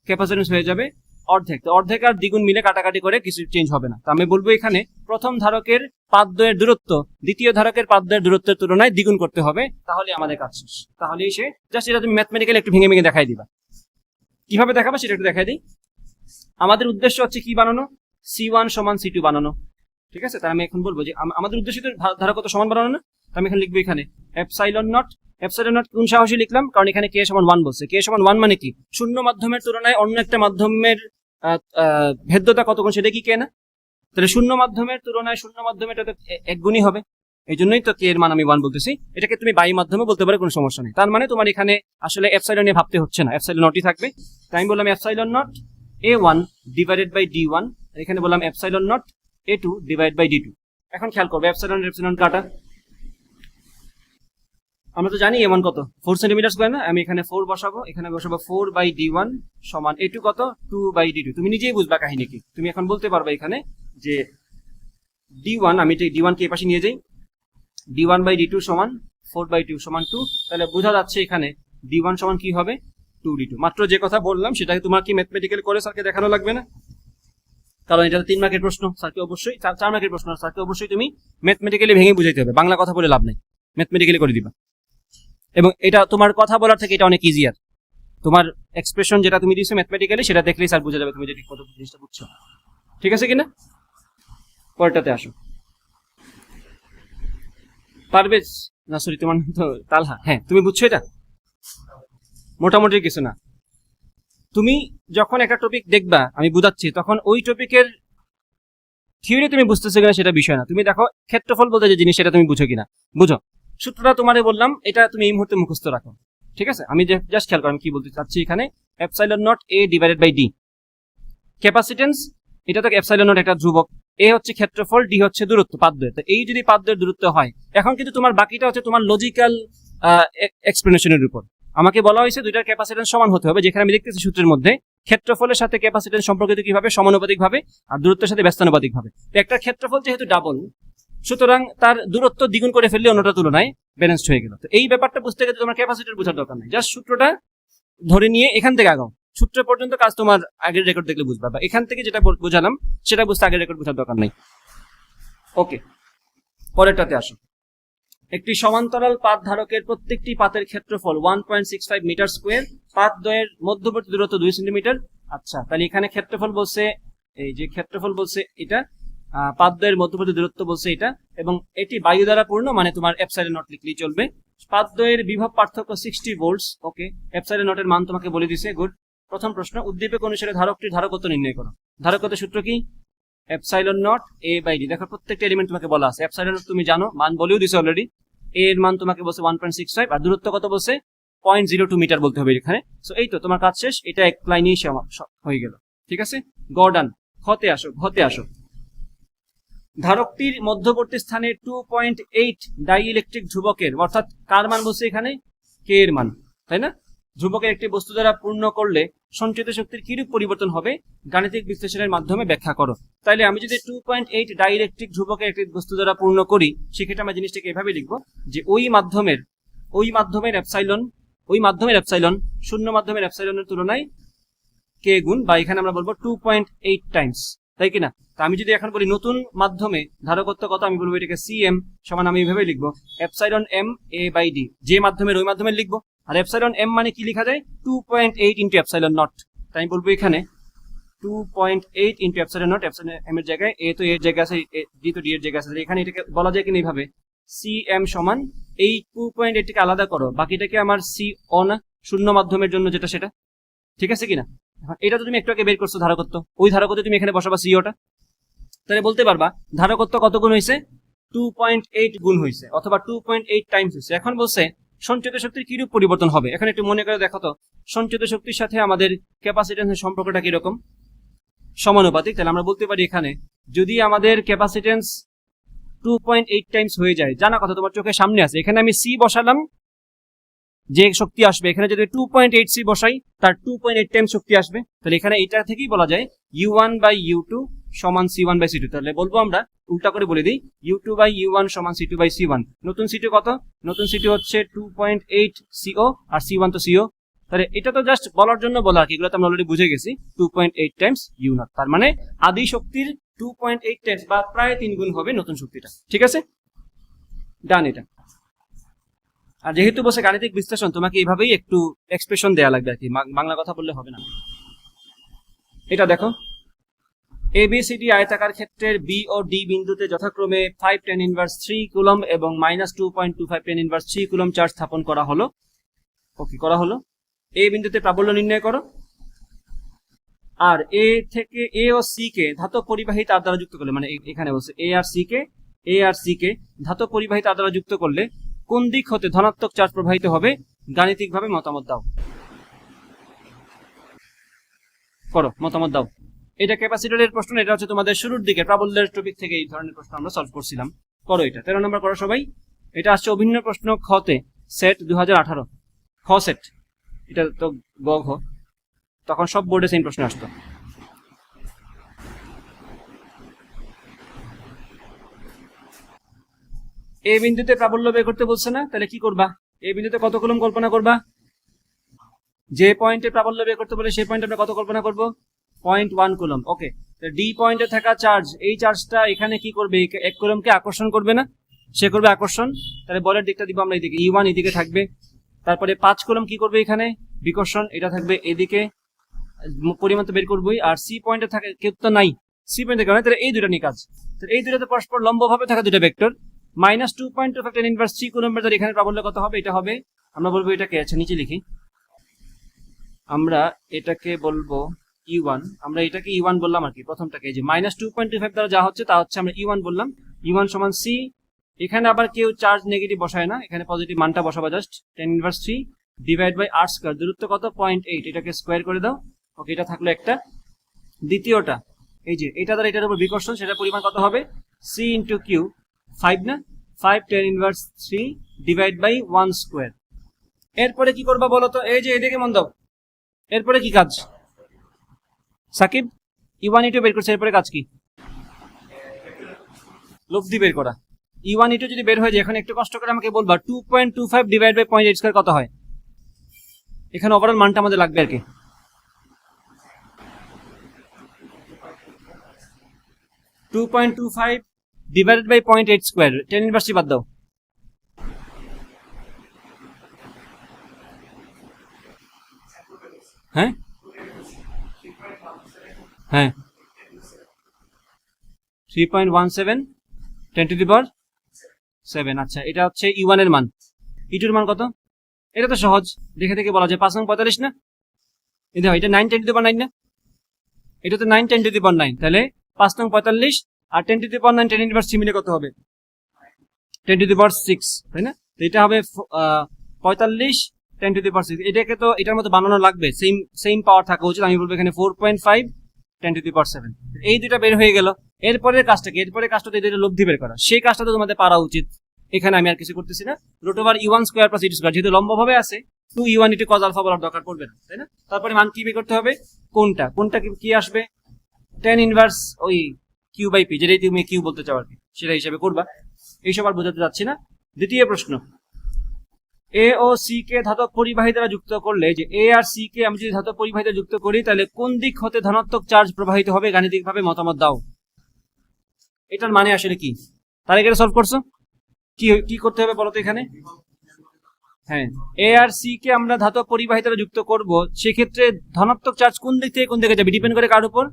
ক্যাপাসিটেন্স হয়ে যাবে অর্ধেক। তো অর্ধেক আর দ্বিগুণ মিলে কাটাকাটি করে কিছু চেঞ্জ হবে না। তো আমি বলবো এখানে প্রথম ধারকের পাতদ্বয়ের দূরত্ব দ্বিতীয় ধারকের পাতদ্বয়ের দূরত্বের তুলনায় দ্বিগুণ করতে হবে, তাহলে আমাদের কাজ শেষ। তাহলেই সে জাস্ট এটা তুমি ম্যাথমেটিক্যালি একটু ভেঙে ভেঙে দেখাই দিবা, কিভাবে দেখাবে সেটা একটু দেখাই দিই। আমাদের উদ্দেশ্য হচ্ছে কি বানানো, C1 সমান C2 বানানো, ঠিক আছে। তাই আমি এখন বলবো যে আমাদের উদ্দেশ্য তো ধারকত্ব সমান বানানো না, তো আমি এখানে লিখবো এখানে এপসাইলন নট কোন সাহসী লিখলাম, কারণ এখানে কে সমান 1 বলছে, কে সমান 1 মানে কি, শূন্য মাধ্যমের তুলনায় অন্য একটা মাধ্যমের ভেদ্যতা কত গুণ সেটা কি কে না, তাহলে শূন্য মাধ্যমের তুলনায় শূন্য মাধ্যমের এক গুণই হবে, এই জন্যই তো কে এর মান আমি 1 বলতেছি। এটাকে তুমি বাই মাধ্যমে বলতে পারো, কোনো সমস্যা নেই। তার মানে তোমার এখানে আসলে এপসাইলন নিয়ে ভাবতে হচ্ছে না, এপসাইলন নটই থাকবে। তাই আমি বললাম epsilon not A1 divided by D1, এখানে বললাম epsilon not A2 divide by D2। এখন খেয়াল করবে এপসাইলন এপসাইলন কাটা, আমরা তো জানি A1 কত 4 সেন্টিমিটার স্কয়ার না, আমি এখানে 4 বসাবো, এখানে বসাবো 4 বাই D1 সমান A2 কত 2 বাই D2। তুমি নিজেই বুঝবা কাহিনী কি, তুমি এখন বলতে পারবে এখানে যে D1, আমি D1 কে এই পাশে নিয়ে যাই, D1 বাই D2 সমান 4 বাই 2 সমান 2। তাহলে বোঝা যাচ্ছে এখানে D1 সমান কি হবে 2D2। মাত্র যে কথা বললাম সেটাকে তোমার কি ম্যাথমেটিক্যাল করে স্যারকে দেখানো লাগবে না? কারণ এটা 3 মার্কের প্রশ্ন, স্যারকে অবশ্যই 4 মার্কের প্রশ্ন, স্যারকে অবশ্যই তুমি ম্যাথমেটিক্যালি ভেঙে বুঝাইতে হবে, বাংলা কথা বলে লাভ নেই, ম্যাথমেটিক্যালি করে দিবা। এবং এটা তোমার কথা বলার থেকে এটা অনেক ইজিয়ার, তোমার এক্সপ্রেশন যেটা তুমি দিয়েছো ম্যাথমেটিক্যালি সেটা দেখলেই স্যার বুঝে যাবে তুমি যে ঠিক কত জিনিসটা বুঝছো। ঠিক আছে কিনা? পরেরটাতে আসো। পারভেজ, না সরি তোমার নাম তো তালহা, হ্যাঁ তুমি বুঝছো এটা? মোটামুটি কিছু না, তুমি যখন একটা টপিক দেখবা আমি বুঝাচ্ছি তখন ওই টপিকের থিওরি তুমি বুঝতেছো কিনা সেটা বিষয় না, তুমি দেখো ক্ষেত্রফল বলতে যে জিনিস সেটা তুমি বুঝো কিনা। বুঝো, সূত্রটা তোমারে বললাম, এটা তুমি এই মুহূর্তে মুখস্থ রাখো। ঠিক আছে, আমি জাস্ট খেয়াল করো আমি কি বলতে চাচ্ছি এখানে। Epsilon naught A divided by D, capacitance, এটা তো এপসাইলন নট একটা ধ্রুবক, A হচ্ছে ক্ষেত্রফল, D হচ্ছে দূরত্ব, পাদদ্বয়। তো এই যদি পাদদ্বয়ের দূরত্ব হয়, এখন কিন্তু তোমার বাকিটা হচ্ছে তোমার লজিক্যাল এক্সপ্লেনেশনের উপর। আমাকে বলা হয়েছে দুইটার ক্যাপাসিটেন্স সমান হতে হবে, যেখানে আমি দেখতেছি সূত্রের মধ্যে ক্ষেত্রফলের সাথে ক্যাপাসিটেন্স সম্পর্কিত কিভাবে, সমানুপাতিক ভাবে, আর দূরত্বের সাথে ব্যস্তানুপাতিক ভাবে। তো একটা ক্ষেত্রফল যেহেতু ডাবল, সুতরাং তার দূরত্ব দ্বিগুণ করে ফেললে অন্যটা তুলনায় ব্যালেন্সড হয়ে গেল। তো এই ব্যাপারটা বুঝতে গেলে তোমার ক্যাপাসিটর বোঝার দরকার নেই, জাস্ট সূত্রটা ধরে নিয়ে এখান থেকে আগাও, সূত্র পর্যন্ত কাজ তোমার আগের রেকর্ড দেখলে বুঝবা, বা এখান থেকে যেটা বোঝালাম সেটা বুঝতে আগের রেকর্ড বোঝার দরকার নেই। ওকে, পরেরটাতে আসো। একটি সমান্তরাল পাত ধারকের প্রত্যেকটি পাতের ক্ষেত্রফল 1.65 মিটার স্কোয়ার, পাত দ্বয়ের মধ্যবর্তী দূরত্ব 2 সেন্টিমিটার। আচ্ছা, তাহলে এখানে ক্ষেত্রফল বলছে, এই যে ক্ষেত্রফল বলছে এটা, পাত দ্বয়ের মধ্যবর্তী দূরত্ব বলছে এটা, এবং এটি বায়ু দ্বারা পূর্ণ, মানে তোমার এপসাইলন নট লিখলেই চলবে। পাত দ্বয়ের বিভব পার্থক্য 60 ভোল্টস। ওকে, এপসাইলন নটের মান তোমাকে বলে দিছে, গুড। প্রথম প্রশ্ন, উদ্দীপক অনুসারে ধারকটির ধারকত্ব নির্ণয় করো। ধারকত্বের সূত্র কি? Epsilon naught A by D। দেখো প্রত্যেকটা এলিমেন্ট তোমাকে বলা আছে, এপসাইলন নট তুমি জানো, মান বলেও দিছে অলরেডি। A এর মান তোমাকে বলছে 1.65, আর দূরত্ব কত বলছে 0.02 মিটার বলতে হবে এখানে। সো এই তো তোমার কাজ শেষ, এটা এক লাইনেই হয়ে গেল। ঠিক আছে, গর্ডান। ঘতে আসো, ঘতে আসো। ধারকটির মধ্যবর্তী স্থানে 2.8 ডাই ইলেকট্রিক ধ্রুবকের, অর্থাৎ কার মান বলছে এখানে? কে এর মান, তাই না? ধ্রুবকের একটি বস্তু দ্বারা পূর্ণ করলে সঞ্চিত শক্তির কিরূপ পরিবর্তন হবে, গাণিতিক বিশ্লেষণের মাধ্যমে ব্যাখ্যা করো। তাইলে আমি যদি 2.8 ডাই ইলেকট্রিক ধ্রুবকের একটি বস্তু দ্বারা পূর্ণ করি, সেক্ষেত্রে আমরা জিনিসটাকে এভাবে লিখবো যে ওই মাধ্যমের এপসাইলন শূন্য মাধ্যমের এপসাইলনের তুলনায় কে গুণ, বা এখানে আমরা বলবো 2.8 টাইমস, তাই কিনা? তা আমি যদি এখন বলি নতুন মাধ্যমে ধারকত্ব কত, আমি বলবো এটাকে CM সমান, আমি এভাবে লিখবো epsilon M A by D। যে মাধ্যমের ওই মাধ্যমে লিখবো, আর এপসাইলন M মানে কি লেখা যায়? 2.8 ইন্টু এপসাইলন নট। তাই আমি বলবো এখানে 2.8 into epsilon not, epsilon M এর জায়গায় A তো এর জায়গায় আছে, D তো D এর জায়গায় আছে, এখানে এটাকে বলা যায় কিনা এইভাবে CM সমান, এই 2.8 টিকে আলাদা করো, বাকিটাকে আমার CO না, শূন্য মাধ্যমের জন্য যেটা সেটা। ঠিক আছে কিনা? এটা তো তুমি একটু আগে বের করছো ধারকত্ব, ওই ধারকত্ব তুমি এখানে বসাবা COটা, তাহলে বলতে পারবা ধারকত্ব কত গুণ হয়েছে? 2.8 গুণ হয়েছে, অথবা 2.8 টাইমস হয়েছে। এখন বলছে সঞ্চিত শক্তির কিরূপ পরিবর্তন হবে। এখন একটু মনে করে দেখো তো, সঞ্চিত শক্তির সাথে আমাদের ক্যাপাসিটেন্সের সম্পর্কটা কিরকম? সমানুপাতিক। তাহলে আমরা বলতে পারি এখানে যদি আমাদের ক্যাপাসিটেন্স 2.8 টাইমস হয়ে যায়, জানা কথা তোমার চোখের সামনে আছে, এখানে আমি C বসালাম, যে শক্তি আসবে এখানে যদি 2.8 C বসাই, তার 2.8 টাইমস শক্তি আসবে। তাহলে এখানে এটা থেকেই বলা যায় U1 বাই U2 সমান C1 বাই C2। তাহলে বলবো আমরা উল্টা করে বলে দিই, U2 বাই U1 সমান C2 বাই C1। নতুন C2 কত? নতুন C2 হচ্ছে 2.8 CO, আর C1 তো CO। তাহলে এটা তো জাস্ট বলার জন্য বলা, এগুলো তো আমরা অলরেডি বুঝে গেছি, 2.8 টাইমস U0। তার মানে আদি শক্তির 2.8 টাইমস বা প্রায় 3 গুণ হবে নতুন শক্তিটা। ঠিক আছে, ডান এটা। আর যেহেতু বসে গাণিতিক বিশ্লেষণ, তোমাকে এইভাবেই একটু এক্সপ্রেশন দেওয়া লাগবে আর কি, বাংলা কথা বললে হবে না। এটা দেখো, ABCD আয়তাকার ক্ষেত্রের B ও D বিন্দুতে যথাক্রমে 5 tan ইনভার্স 3 কুলম্ব এবং -2.25 tan ইনভার্স 3 কুলম্ব চার্জ স্থাপন করা হলো। ওকে, করা হলো। A বিন্দুতে প্রাবল্য নির্ণয় করো। আর A থেকে A ও C কে ধাতব পরিবাহী তার দ্বারা যুক্ত করলে, মানে এখানে বলছে A আর C কে এ আর সি কে ধাতব পরিবাহী তার দ্বারা যুক্ত করলে কোন দিক হতে ধনাত্মক চার্জ প্রবাহিত হবে গাণিতিকভাবে মতামত দাও। করো, মতামত দাও। এটা ক্যাপাসিটরের প্রশ্ন, এটা হচ্ছে তোমাদের শুরুর দিকে প্রাবল্যের টপিক থেকে এই ধরনের প্রশ্ন আমরা সলভ করছিলাম। করো এটা, 13 নম্বর করো সবাই। এটা আসছে অভিন্ন প্রশ্ন খতে, সেট 2018 খ সেট, এটা তো গ ঘ, তখন সব বোর্ডে সেম প্রশ্ন আসতো। এ বিন্দুতে প্রাবল্য বের করতে বলছে না, তাহলে কি করবা? এ বিন্দুতে কত কুলম কল্পনা করবা? যে পয়েন্টে প্রাবল্য বের করতে বলে সেই পয়েন্টে আমরা কত কল্পনা করব? 0.1 কুলম। ওকে, ডি পয়েন্টে থাকা চার্জ, এই চার্জটা এখানে কি করবে? 1 কুলমকে আকর্ষণ করবে না? সে করবে আকর্ষণ। তাহলে বলের দিকটা দিব আমরা এদিকে, E1 এদিকে থাকবে। তারপরে 5 কুলম কি করবে? এখানে বিকর্ষণ, এটা থাকবে এদিকে, পরিমাণ তো বের করবোই। আর সি পয়েন্টে থাকে কেউ তো নাই, সি পয়েন্টের কারণে তাহলে এই দুটো নিয়ে কাজ। তাহলে এই দুটোতে পরস্পর লম্বভাবে থাকা দুটো ভেক্টর, -2.25 10 ইনভার্স 3 কুলম্বের ধরে এখানে প্রাবল্য কত হবে? এটা হবে, আমরা বলবো এটাকে, আচ্ছা নিচে লিখি, আমরা এটাকে বলবো E1, আমরা এটাকে E1 বললাম আর কি, প্রথমটাকে এই যে -2.25 দ্বারা যা হচ্ছে তা হচ্ছে আমরা E1 বললাম। E1 সমান C, এখানে আবার কেউ চার্জ নেগেটিভ বসায় না, এখানে পজিটিভ মানটা বসাবো just, 10 inverse 3 divide by r square, দূরত্ব কত? 0.8, এটাকে স্কয়ার করে দাও। ওকে, এটা থাকলো একটা। দ্বিতীয়টা এই যে এটা দ্বারা এটার উপর বিকর্ষণ, সেটা পরিমাণ কত হবে? C ইন্টু কিউ, 5 না, 5 10 ইনভার্স 3 ডিভাইড বাই 1 স্কয়ার। এরপরে কি করবা বলো তো? এই যে এদিকে মন দাও, এরপরে কি কাজ? সাকিব E1 E2 বের করছে, এরপরে কাজ কি? লব্ধি বের করা। E1 E2 যদি বের হয়ে যায়, এখন একটু কষ্ট করে আমাকে বলবা 2.25 ডিভাইড বাই 0.8 স্কয়ার কত হয়? এখানে ওভারঅল মানটা আমাদের লাগবে আর কি। 2.25 ডিভাইডেড বাই 0.8 স্কয়ার, 10 ইনভার্স বাদ দাও। হ্যাঁ হ্যাঁ, 3.17 10 টু দি পাওয়ার 7। আচ্ছা, এটা হচ্ছে E1 এর মান। E2 এর মান কত? এটা তো সহজ, দেখে দেখে বলা যায়, 5 নং 45 না? এই দেখো, এটা 9 10 টু দি পাওয়ার 9 না? এটা তো 9 10 টু দি পাওয়ার 9, তাহলে 5 নং 45 আর 10 টু দি পাওয়ার 9, 10 ইনভার্স 3 মিলে কত হবে? 10 টু দি পাওয়ার 6, তাই না? তো এটা হবে 45 10 টু দি পাওয়ার 6। এটাকে তো এটার মতো বানানো লাগবে, সেম পাওয়ার থাকা উচিত। আমি বলবো এখানে 4.5 10 টু দি পাওয়ার 7। এই দুটা বের হয়ে গেল। এরপরের কাজটা কি? এরপরের কাজটা তো এদের লব্ধি বের করা, সেই কাজটা তো তোমাদের পারা উচিত। এখানে আমি আর কিছু করতেছি না, root over E1 square plus E2 square, যেহেতু লম্বভাবে আছে 2E1 E2 cos আলফা বলার দরকার পড়বে না, তাই না? তারপরে মান কি বের করতে হবে? কোনটা কোনটা কি আসবে? 10 ইনভার্স ওই কিউ বাই পি, যেটাই তুমি কিউ বলতে চাও আর কি, সেটা হিসাবে করবা। এইসব আর বোঝাতে যাচ্ছি না। দ্বিতীয় প্রশ্ন, এ ও সি কে ধাতব পরিবাহী দ্বারা যুক্ত করলে, যে এ আর সি কে আমি যদি ধাতব পরিবাহী দ্বারা যুক্ত করি, তাহলে কোন দিক হতে ধনাত্মক চার্জ প্রবাহিত হবে গাণিতিকভাবে মতামত দাও। এটার মানে আসলে কি? তার আগে সলভ করছো, কি করতে হবে বলো তো এখানে? হ্যাঁ, এ আর সি কে আমরা ধাতব পরিবাহী দ্বারা যুক্ত করব, সেক্ষেত্রে ধনাত্মক চার্জ কোন দিক থেকে কোন দিকে যাবে ডিপেন্ড করে কার উপর?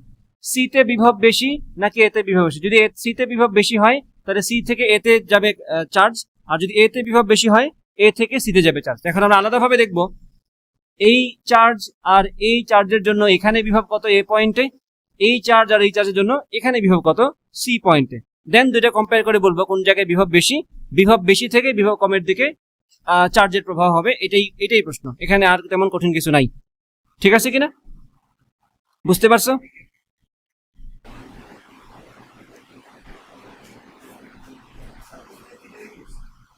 সি তে বিভব বেশি নাকি এতে বিভব বেশি? যদি সি তে বিভব বেশি হয়, তাহলে সি থেকে এতে যাবে চার্জ, আর যদি এতে বিভব বেশি হয়, এ থেকে সিতে যাবে চার্জ। এখন আমরা আলাদাভাবে দেখব, এই চার্জ আর এই চার্জের জন্য এখানে বিভব কত এ পয়েন্টে, এই চার্জ আর এই চার্জের জন্য এখানে বিভব কত সি পয়েন্টে। দেন দুইটা কম্পেয়ার করে বলবো কোন জায়গায় বিভব বেশি থেকে বিভব কমের দিকে চার্জের প্রভাব হবে। এটাই প্রশ্ন, এখানে আর তেমন কঠিন কিছু নাই। ঠিক আছে কিনা? বুঝতে পারছো?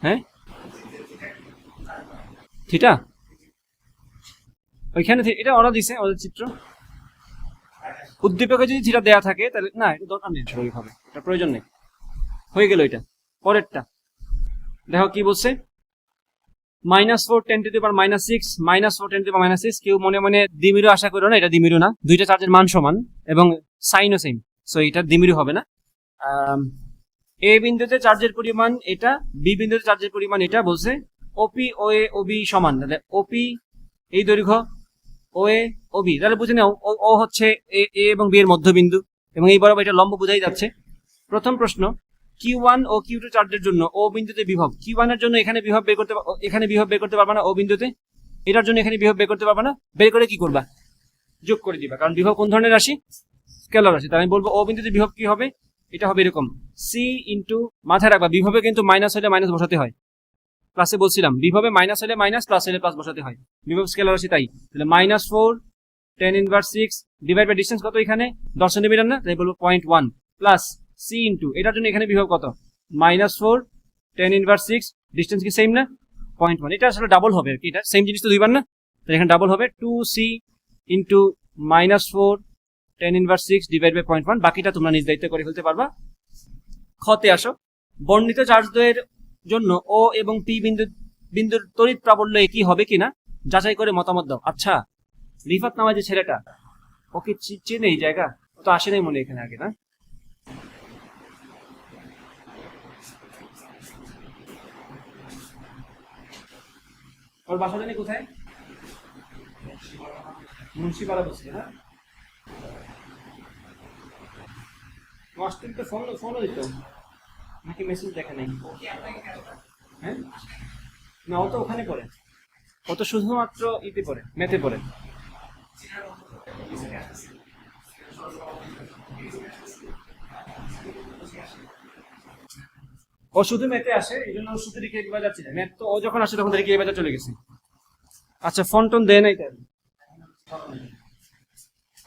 হ্যাঁ, থিটা ওইখানে, এটা ওরা দিছে, ওদের চিত্র। উদ্দীপকে যদি থিটা দেয়া থাকে তাহলে না, এটা দরকার নেই, স্বাভাবিকভাবে এটা প্রয়োজন নেই। হয়ে গেল এটা। পরেরটা দেখো কি বলছে, -4 10 to the power -6, -4 10 to the পাওয়ার -6। কেউ মনে মনে দ্বিমেরু আশা করো না, এটা দ্বিমেরু না, দুইটা চার্জের মান সমান এবং সাইনও সেম, সো এটা দ্বিমেরু হবে না। এ বিন্দুতে চার্জের পরিমাণ এটা, বি বিন্দুতে চার্জের পরিমাণ এটা। বলছে ওপি ও এ ও বি সমান, তাহলে ওপি এই দৈর্ঘ্য, ও এ ও বি, তাহলে বুঝে নাও ও হচ্ছে এ এবং বি এর মধ্যবিন্দু, এবং এই বরাবর এটা লম্ব বোঝাই যাচ্ছে। প্রথম প্রশ্ন, Q1 ও Q2 চার্জের জন্য ও বিন্দুতে বিভব, Q1 এর জন্য এখানে বিভব বের করতে পারবা না ও বিন্দুতে, এটার জন্য এখানে বিভব বের করতে পারবা না। বের করে কি করবা? যোগ করে দিবা, কারণ বিভব কোন ধরনের রাশি? স্কেলার রাশি। তাই আমি বলবো ও বিন্দুতে বিভব কি হবে? এটা হবে এরকম সি ইন্টু, মাথায় রাখবা বিভবে কিন্তু মাইনাস হলে মাইনাস বসাতে হয়, ক্লাসে বলছিলাম বিভবে মাইনাস হলে মাইনাস, প্লাস হলে প্লাস বসাতে হয়, বিভব স্কেলার রাশি তাই। তাহলে -4 tan inverse 6 divide by distance কত এখানে 10 সেন্টিমিটার না, তাই বলবো 0.1 প্লাস সি ইন্টু, এটার জন্য এখানে বিভব কত -4 tan ইনভার্স 6, ডিসটেন্স কি সেম না 0.1, এটা আসলে ডাবল হবে আর কি, এটা সেম জিনিস তো দুইবার না, তাহলে এখানে ডাবল হবে 2c into -4 tan inverse 6 divide by 0.1, বাকিটা তোমরা নিজ দায়িত্ব করে ফেলতে পারবা। খতে আসো, বর্ণিত চার্জ দ্বয়ের জন্য ও এবং পি বিন্দুর তড়িৎ প্রাবল্য একই হবে কিনা যাচাই করে মতামত দাও। আচ্ছা, রিফাত নামা যে ছেলেটা, ওকে চেনে এই জায়গা, ও তো আসে নাই মনে এখানে আগে, না? ওর বাসা জানি কোথায়? মুন্সিপাড়া বসছে না? মাস্টারকে ফোনও দিত নাকি মেসেজ দেখে নাই? হ্যাঁ, না ও তো ওখানে পড়ে, ও তো শুধুমাত্র ইতে পড়ে, মেতে পড়ে। ও শুধু মেতে আসে, এই জন্য শুধু রিকে বাজার যাচ্ছে না, ম্যাথ তো ও যখন আসে তখন রিকে বাজার চলে গেছে। আচ্ছা, ফোন টোন দেয় নাই তার,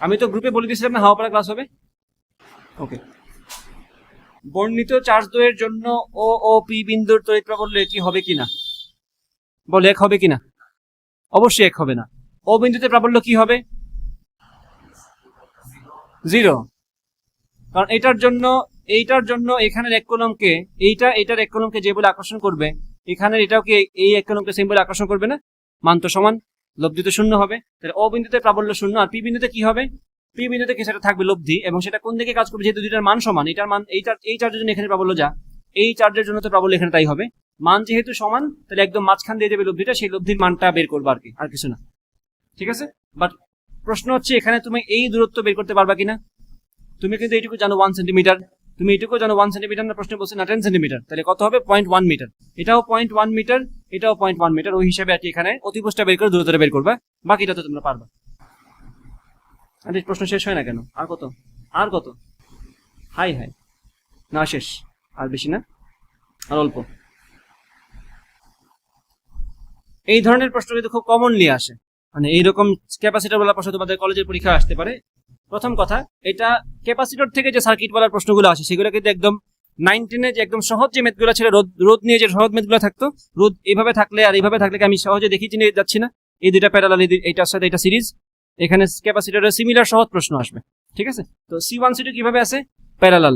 আমি তো গ্রুপে বলে দিয়েছিলাম না হাওয়া পাড়া ক্লাস হবে। ওকে, বর্ণিত চার্জ দ্বয়ের জন্য ও ও পি বিন্দুর তড়িৎ প্রাবল্য একই হবে কিনা, বল এক হবে কিনা? অবশ্যই এক হবে না। ও বিন্দুতে প্রাবল্য কি হবে? 0, কারণ এইটার জন্য এখানের এক কলমকে এটার এক কলমকে যে বলে আকর্ষণ করবে, এখানের এটাও কি এই এক কলমকে সেম বলে আকর্ষণ করবে না? মান তো সমান, লব্ধি তো শূন্য হবে, তাহলে ও বিন্দুতে প্রাবল্য শূন্য। আর পি বিন্দুতে কি হবে? পি বিন্দুতে কি সেটা থাকবে লব্ধি, এবং সেটা কোন দিকে কাজ করবে, যেহেতু দুইটার মান সমান, এটার মান এই চার্জের জন্য এখানে প্রাবল্য যা, এই চার্জের জন্য তো প্রাবল্য এখানে তাই হবে। মান যেহেতু সমান, তাহলে একদম মাঝখান দিয়ে যাবে লব্ধিটা, সেই লব্ধির মানটা বের করবে আর কি, আর কিছু না। ঠিক আছে, বাট প্রশ্ন হচ্ছে এখানে তুমি এই দূরত্ব বের করতে পারবা কিনা। তুমি কিন্তু এইটুকু জানো 1 সেন্টিমিটার, তুমি এইটুকু জানো 1 সেন্টিমিটার না, প্রশ্ন বলছে না 10 সেন্টিমিটার, তাহলে কত হবে 0.1 মিটার, এটাও 0.1 মিটার, এটাও 0.1 মিটার, ওই হিসাবে আর কি এখানে অতিপোষ্টা বের করে দূরত্বটা বের করবা, বাকিটা তো তোমরা পারবা। আরে প্রশ্ন শেষ হয় না কেন? আর কত, আর কত? হাই হাই, না শেষ, আর বেশি না, আর অল্প। এই ধরনের প্রশ্ন কিন্তু খুব কমনলি আসে, মানে এইরকম ক্যাপাসিটর বলা প্রশ্ন তোমাদের কলেজের পরীক্ষা আসতে পারে। প্রথম কথা, এটা ক্যাপাসিটর থেকে যে সার্কিট বলার প্রশ্নগুলো আসে সেগুলো কিন্তু একদম 9-10 যে একদম সহজ যে মেথগুলো ছিল, রোদ নিয়ে যে সহজ মেথগুলো থাকতো, রোদ এইভাবে থাকলে আর এইভাবে থাকলে আমি সহজে দেখি চিনে যাচ্ছি না, এই দুইটা প্যারালাল, এইটার সাথে এটা সিরিজ, এখানে ক্যাপাসিটরের সিমিলার সহজ প্রশ্ন আসবে। ঠিক আছে, তো C1 C2 কিভাবে আছে? প্যারালাল।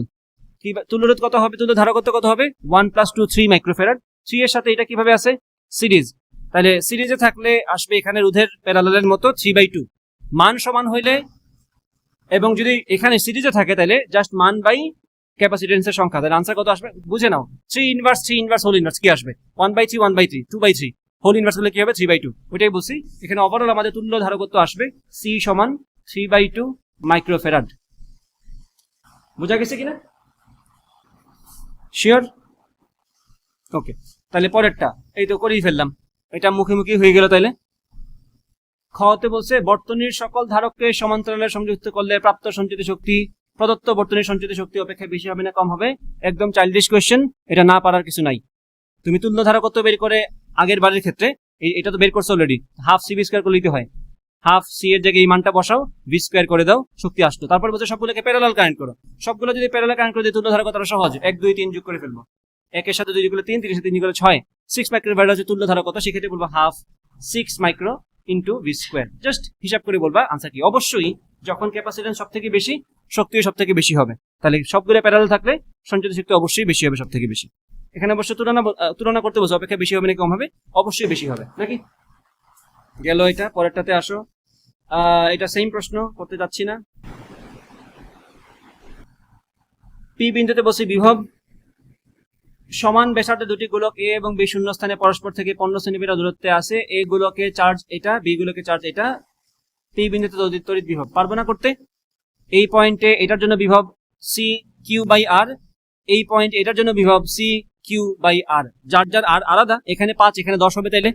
কি তুল্যরোধ কত হবে, তুল্য ধারকত্ব কত হবে? 1 + 2 3 মাইক্রোফ্যারাড। 3 এর সাথে এটা কিভাবে আছে? সিরিজ। তাহলে সিরিজে থাকলে আসবে এখানে রোধের প্যারালালের মতো 3/2, মান সমান হইলে, এবং যদি এখানে সিরিজে থাকে তাহলে জাস্ট মান বাই ক্যাপাসিটেন্সের সংখ্যা, তাহলে আনসার কত আসবে বুঝে নাও। 3 ইনভার্স হোল ইনভার্স কি আসবে? 1/3 1/3 2/3, হোল ইনভার্স হলে কি হবে? 3/2। ওইটাই বলছি, এখানে ওভারঅল আমাদের তুল্য ধারকত্ব আসবে C সমান 3/2 মাইক্রোফ্যারাড। বোঝা গেছে কিনা? শিওর? ওকে, তাহলে পরেরটা এই তো করেই ফেললাম, এটা মুখোমুখি হয়ে গেল। তাইলে খতে বলছে বর্তনীর সকল ধারককে সমান্তরালে সংযুক্ত করলে প্রাপ্ত সঞ্চিত শক্তি প্রদত্ত বর্তনীর সঞ্চিত শক্তি অপেক্ষা বেশি হবে না কম হবে? একদম চাইল্ডিশ কোয়েশ্চেন, এটা না পারার কিছু নাই। তুমি তুল্য ধারকত্ব বের করে আগের বারের ক্ষেত্রে এটা তো বের করছো অলরেডি, হাফ C স্কয়ার করে নিতে হয়, হাফ C এর জায়গায় এই মানটা বসাও, V স্কয়ার করে দাও, শক্তি আসলো। তারপর বলছে সবগুলোকে প্যারালাল কানেক্ট করো, সবগুলো যদি প্যারালাল কানেক্ট করে দিই তুল্য ধারকত্বটা সহজ, 1 2 3 যোগ করে ফেলবো, 1 এর সাথে 2 যোগ করলে 3, 3 এর সাথে 3 যোগ করলে 6, 6 মাইক্রোফ্যারাড হচ্ছে তুল্য ধারকত্ব, সেক্ষেত্রে বলবো half 6 micro into V square. Just হিসাব করে বলবা আনসার কি। অবশ্যই যখন ক্যাপাসিট্যান্স সব থেকে বেশি, শক্তিও সব থেকে বেশি হবে, তাহলে সবগুলো প্যারালাল থাকলে সঞ্চিত শক্তি অবশ্যই বেশি হবে, সব থেকে বেশি। এখানে অবশ্য তুলনা করতে বলছো, অপেক্ষা বেশি হবে না কম হবে? অবশ্যই বেশি হবে, নাকি? গেল এটা, পরেরটাতে আসো। এটা সেম প্রশ্ন করতে যাচ্ছি না। পি বিন্দুতে বসে বিভব সমান ব্যাসার্ধের দুটি গোলক A এবং B শূন্য স্থানে পরস্পর থেকে 15 সেন্টিমিটার দূরত্বে আছে। A গুলোকে চার্জ এটা, B গুলোকে চার্জ এটা, পি বিন্দুতে তড়িৎ বিভব পারবো না করতে। এই পয়েন্টে এটার জন্য বিভব CQ/R, এই পয়েন্ট এটার জন্য বিভব CQ/R, যার যার আর আলাদা, এখানে 5 এখানে 10 হবে, তাইলে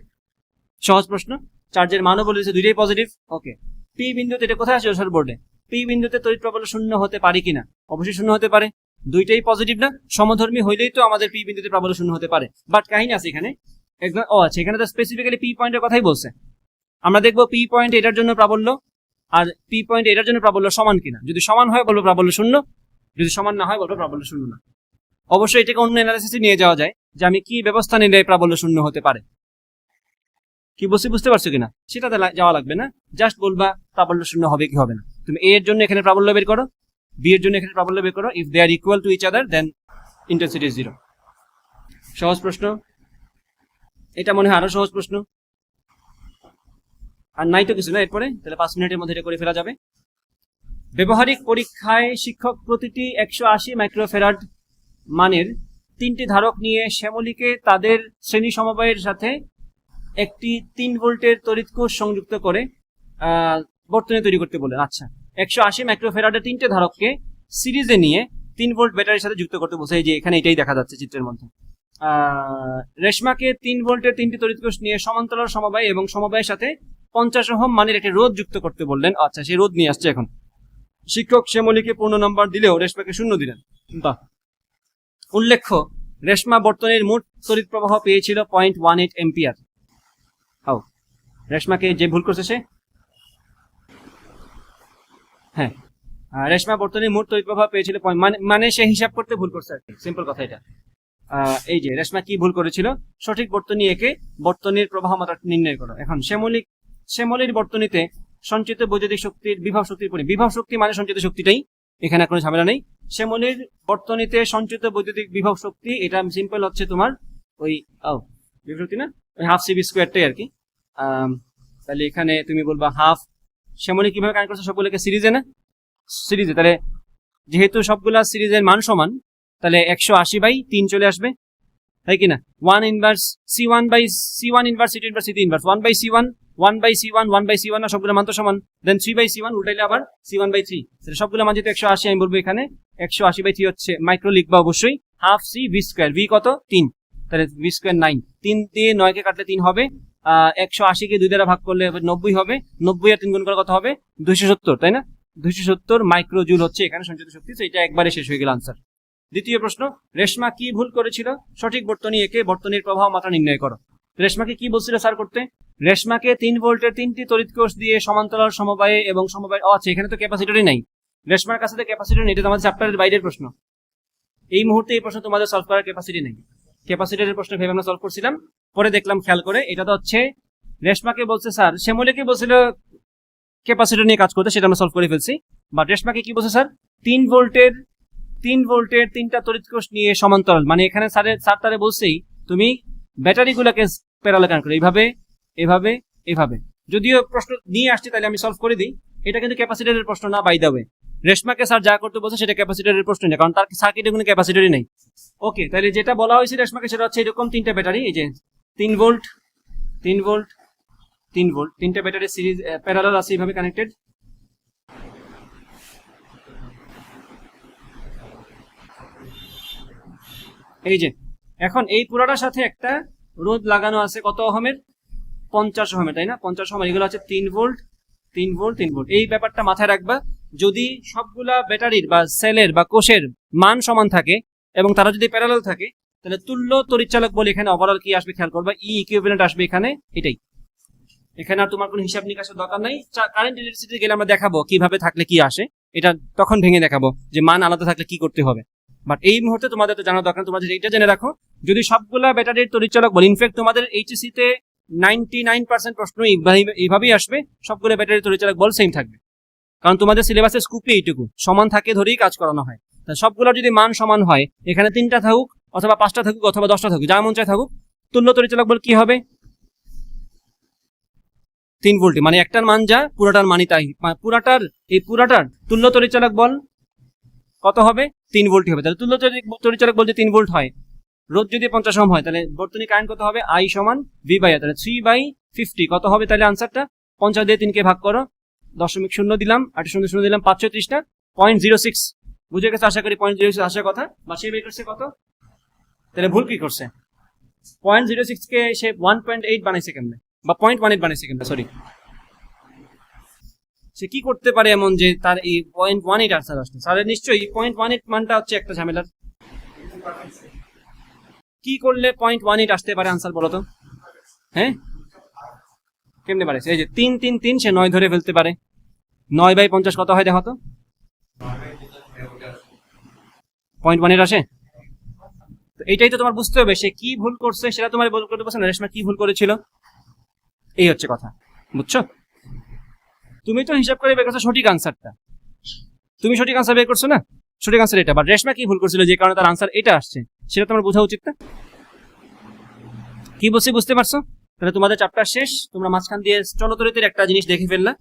সহজ প্রশ্ন। চার্জের মানও বলে দিয়েছে দুইটাই পজিটিভ। ওকে, পি বিন্দুতে এটা কোথায় আছে? সর বোর্ডে। পি বিন্দুতে তড়িৎ প্রবাহ শূন্য হতে পারে কিনা? অবশ্যই শূন্য হতে পারে, দুইটাই পজিটিভ না, সমধর্মী হইলেই তো আমাদের পি বিন্দুতে প্রাবল্য শূন্য হতে পারে। বাট কাহিনী আছে এখানে, একদম আচ্ছা, এখানে তো স্পেসিফিক্যালি পি পয়েন্টের কথাই বলছে। আমরা দেখবো পি পয়েন্ট এটার জন্য প্রাবল্য আর পি পয়েন্ট এটার জন্য প্রাবল্য সমান কিনা। যদি সমান হয় বলবো প্রাবল্য শূন্য, যদি সমান না হয় বলবো প্রাবল্য শূন্য না। অবশ্যই এটাকে অন্য অ্যানালাইসিসে নিয়ে যাওয়া যায় যে আমি কি ব্যবস্থা নিলে প্রাবল্য শূন্য হতে পারে। কি বলছি বুঝতে পারছো কিনা সেটাতে যাওয়া লাগবে না, জাস্ট বলবা প্রাবল্য শূন্য হবে কি হবে না। তুমি এ এর জন্য এখানে প্রাবল্য বের করো, বি এর জন্য এখানে প্রাবল্য বের করো। If they are equal to each other then intensity is zero. সহজ প্রশ্ন এটা, মনে হয় আরো সহজ প্রশ্ন। আর নাই তো কিছু না এরপরে, তাহলে 5 মিনিটের মধ্যে এটা করে ফেলা যাবে। ব্যবহারিক পরীক্ষায় শিক্ষক প্রতিটি 180 মাইক্রোফ্যারাড মানের 3টি ধারক নিয়ে শ্যামলীকে তাদের শ্রেণী সমবায়ের সাথে একটি 3 ভোল্টের তড়িৎ কোষ সংযুক্ত করে বর্তনী তৈরি করতে বলেন। আচ্ছা, 180 মাইক্রোফ্যারাডের 3টে ধারককে সিরিজে নিয়ে 3 ভোল্ট ব্যাটারির সাথে যুক্ত করতে বলছে। এই যে এখানে এটাই দেখা যাচ্ছে চিত্রের মধ্যে। রেশমাকে 3 ভোল্টের 3টি তড়িৎ কোষ নিয়ে সমান্তরাল সমবায় এবং সমবায়ের সাথে 50 ওহম মানের একটি রোধ যুক্ত করতে বললেন। আচ্ছা, সেই রোধ নিয়ে আসছে এখন। শিক্ষক শ্যামলীকে পূর্ণ নাম্বার দিলেও রেশমাকে 0 দিলেন। বাহ। উল্লেখ্য, রেশমা বর্তনীর মোট তড়িৎ প্রবাহ পেয়েছিল 0.18 এম্পিয়ার। রেশমাকে যে ভুল করছে সে, হ্যাঁ, রেশমা বর্তনীর মোট তড়িৎ প্রবাহ পেয়েছিল মানে সে হিসাব করতে ভুল করছে আর কি, সিম্পল কথা এটা। এই যে রেশমা কি ভুল করেছিল, সঠিক বর্তনী একে বর্তনীর প্রবাহ মাত্রা নির্ণয় করো। এখন শ্যামলীর বর্তনীতে সঞ্চিত বৈদ্যুতিক শক্তির বিভব শক্তির পরিমাণ, বিভব শক্তি মানে সঞ্চিত শক্তিটাই, এখানে কোনো ঝামেলা নেই। শ্যামলীর বর্তনীতে সঞ্চিত বৈদ্যুতিক বিভব শক্তি, এটা সিম্পল হচ্ছে তোমার ওই বিভব শক্তি না, ওই হাফ সিবি স্কোয়ারটাই আর কি। তাহলে এখানে তুমি বলবা হাফ, শ্যামলী কিভাবে কানেক্ট করছে সবগুলোকে সিরিজে না, সিরিজে। তাহলে যেহেতু সবগুলা সিরিজের মান সমান, তাহলে 180/3 চলে আসবে, তাই কিনা। 1 inverse C1 by C1 inverse C2 inverse C3 inverse 1/C1 1/C1 1/C1 না, সবগুলো মান তো সমান। দেন 3/C1 উল্টাইলে আবার C1/3, তাহলে সবগুলো মান যেহেতু 180, আমি বলবো এখানে 180/3 হচ্ছে মাইক্রো লিখবা অবশ্যই। Half C V square, V কত 3, তাহলে V স্কোয়ার 9, 3 দিয়ে 9 কে কাটলে 3 হবে। 180 কে 2 দ্বারা ভাগ করলে 90 হবে, 90 আর 3 গুণ করে কত হবে 270, তাই না। 270 মাইক্রো জুল হচ্ছে এখানে সঞ্চিত শক্তি। তো এটা একবারে শেষ হয়ে গেল আনসার। দ্বিতীয় প্রশ্ন, রেশমা কি ভুল করেছিল, সঠিক বর্তনী একে বর্তনীর প্রবাহ মাত্রা নির্ণয় করো। রেশমাকে কি বলছিল স্যার করতে, রেশমাকে 3 ভোল্টের 3টি তড়িৎ কোষ দিয়ে সমান্তরাল সমবায়ে এবং সমবায়, আচ্ছা এখানে তো ক্যাপাসিটরই নাই, রেশমার কাছে তো ক্যাপাসিটর নেই, এটা আমাদের চ্যাপ্টারের বাইরের প্রশ্ন। এই মুহূর্তে এই প্রশ্ন তোমাদের সলভ করার ক্যাপাসিটি নেই। ক্যাপাসিটরের প্রশ্ন ভেবে আমরা সলভ করছিলাম, পরে দেখলাম খেয়াল করে এটা তো হচ্ছে রেশমাকে বলছে স্যার, শ্যামলীকে বলছিল ক্যাপাসিটর নিয়ে কাজ করতে, সেটা আমরা সলভ করে ফেলছি। বাট রেশমাকে কি বলছে স্যার, 3 ভোল্টের 3টা তড়িৎ কোষ নিয়ে সমান্তরাল, মানে এখানে স্যার তারে বলছেই তুমি ব্যাটারি গুলাকে প্যারালাল কানেক্ট করো, এইভাবে এভাবে এভাবে। যদিও প্রশ্ন নিয়ে আসছে তাহলে আমি সলভ করে দিই, এটা কিন্তু ক্যাপাসিটরের প্রশ্ন না, বাই দ্য ওয়ে। রেশমাকে স্যার যা করতে বলছে সেটা ক্যাপাসিটরের প্রশ্ন না, কারণ তার সার্কিটে কোনো ক্যাপাসিটরই নেই। ওকে, তাহলে যেটা বলা হয়েছে রেশমাকে সেটা হচ্ছে এরকম 3টা ব্যাটারি, এই যে 3 ভোল্ট 3 ভোল্ট 3 ভোল্ট, 3টা ব্যাটারি সিরিজ প্যারালাল আছে এইভাবে কানেক্টেড। এই যে এখন এই পুরাটার সাথে একটা রোধ লাগানো আছে, কত ওহমের, 50 ওহমের, তাই না, 50 ওহম। এগুলো হচ্ছে 3 ভোল্ট 3 ভোল্ট 3 ভোল্ট। এই ব্যাপারটা মাথায় রাখবা, যদি সবগুলা ব্যাটারির বা সেলের বা কোষের মান সমান থাকে এবং তারা যদি প্যারালাল থাকে, তাহলে তুল্য তড়িৎচালক বলে এখানে ওভারঅল কি আসবে খেয়াল করবা, ই ইকুইভ্যালেন্ট আসবে এখানে, এটাই। এখানে আর তোমার কোনো হিসাব নিকাশের দরকার নাই। কারেন্ট ইলেকট্রিসিটি গেলে আমরা দেখাবো কিভাবে থাকলে কি আসে, এটা তখন ভেঙে দেখাবো যে মান আলাদা থাকলে কি করতে হবে। বাট এই মুহূর্তে তোমাদের তো জানার দরকার, তোমরা এটা জেনে রাখো, যদি সবগুলা ব্যাটারির তড়িৎচালক বল, ইনফ্যাক্ট তোমাদের এইচএসসি তে 99% প্রশ্ন এইভাবেই আসবে, সবগুলো ব্যাটারির তড়িৎচালক বল সেম থাকবে, কারণ তোমাদের সিলেবাসের স্কুপে এইটুকু সমান থাকে ধরেই কাজ করানো হয়। সবগুলোর যদি মান সমান হয়, এখানে 3টা থাকুক অথবা 5টা থাকুক অথবা 10টা থাকুক, যা মন চায় থাকুক, তুল্য তড়িৎচালক বল কি হবে 3 ভোল্ট, মানে একটার মান যা পুরাটার মানই তাই, পুরাটার তুল্য তড়িৎচালক বল কত হবে 3 ভোল্ট হবে। তাহলে তুল্য তড়িৎচালক বল যে 3 ভোল্ট হয়, রোধ যদি 50 ওহম হয়, তাহলে বর্তনী কারেন্ট কত হবে, I সমান V/R, তাহলে 3/50 কত হবে, তাহলে আনসারটা 50 দিয়ে 3 কে ভাগ করো, 0.0 দিলাম, 8.0 দিলাম, 536 না 0.06, বুঝে গেছে আশা করি। 0.06 আসার কথা, বা সে বের করছে কত, তাহলে ভুল কি করছে, 0.06 কে সে 1.8 বানাইছে কেমনে, বা 0.18 বানাইছে কেমনে, সরি সে কি করতে পারে এমন যে তার এই 0.18 আনসার আসছে? স্যারের নিশ্চয়ই 0.18 মানটা হচ্ছে একটা ঝামেলার। কি করলে 0.18 আসতে পারে আনসার বলো তো? হ্যাঁ, কেমনে পারে? এই যে 3 সে 9 ধরে ফেলতে পারে। 9/50 কত হয় দেখো তো? 0.18 আসে। তো এইটাই তো তোমার বুঝতে হবে, সে কি ভুল করছে সেটা তোমার বলতে পারছো না, রেশমা কি ভুল করেছিল, এই হচ্ছে কথা, বুঝছো? তুমি তো হিসাব করে বের করছো সঠিক আনসারটা, তুমি সঠিক আনসার বের করছো না, সঠিক আনসার এটা, বাট রেশমা কি ভুল করছিল যে কারণে তার আনসার এটা আসছে, সেটা তোমার বোঝা উচিত না? কি বলছি বুঝতে পারছো? তাহলে তোমাদের চ্যাপ্টার শেষ, তোমরা মাঝখান দিয়ে চলতরিতের একটা জিনিস দেখে ফেললা,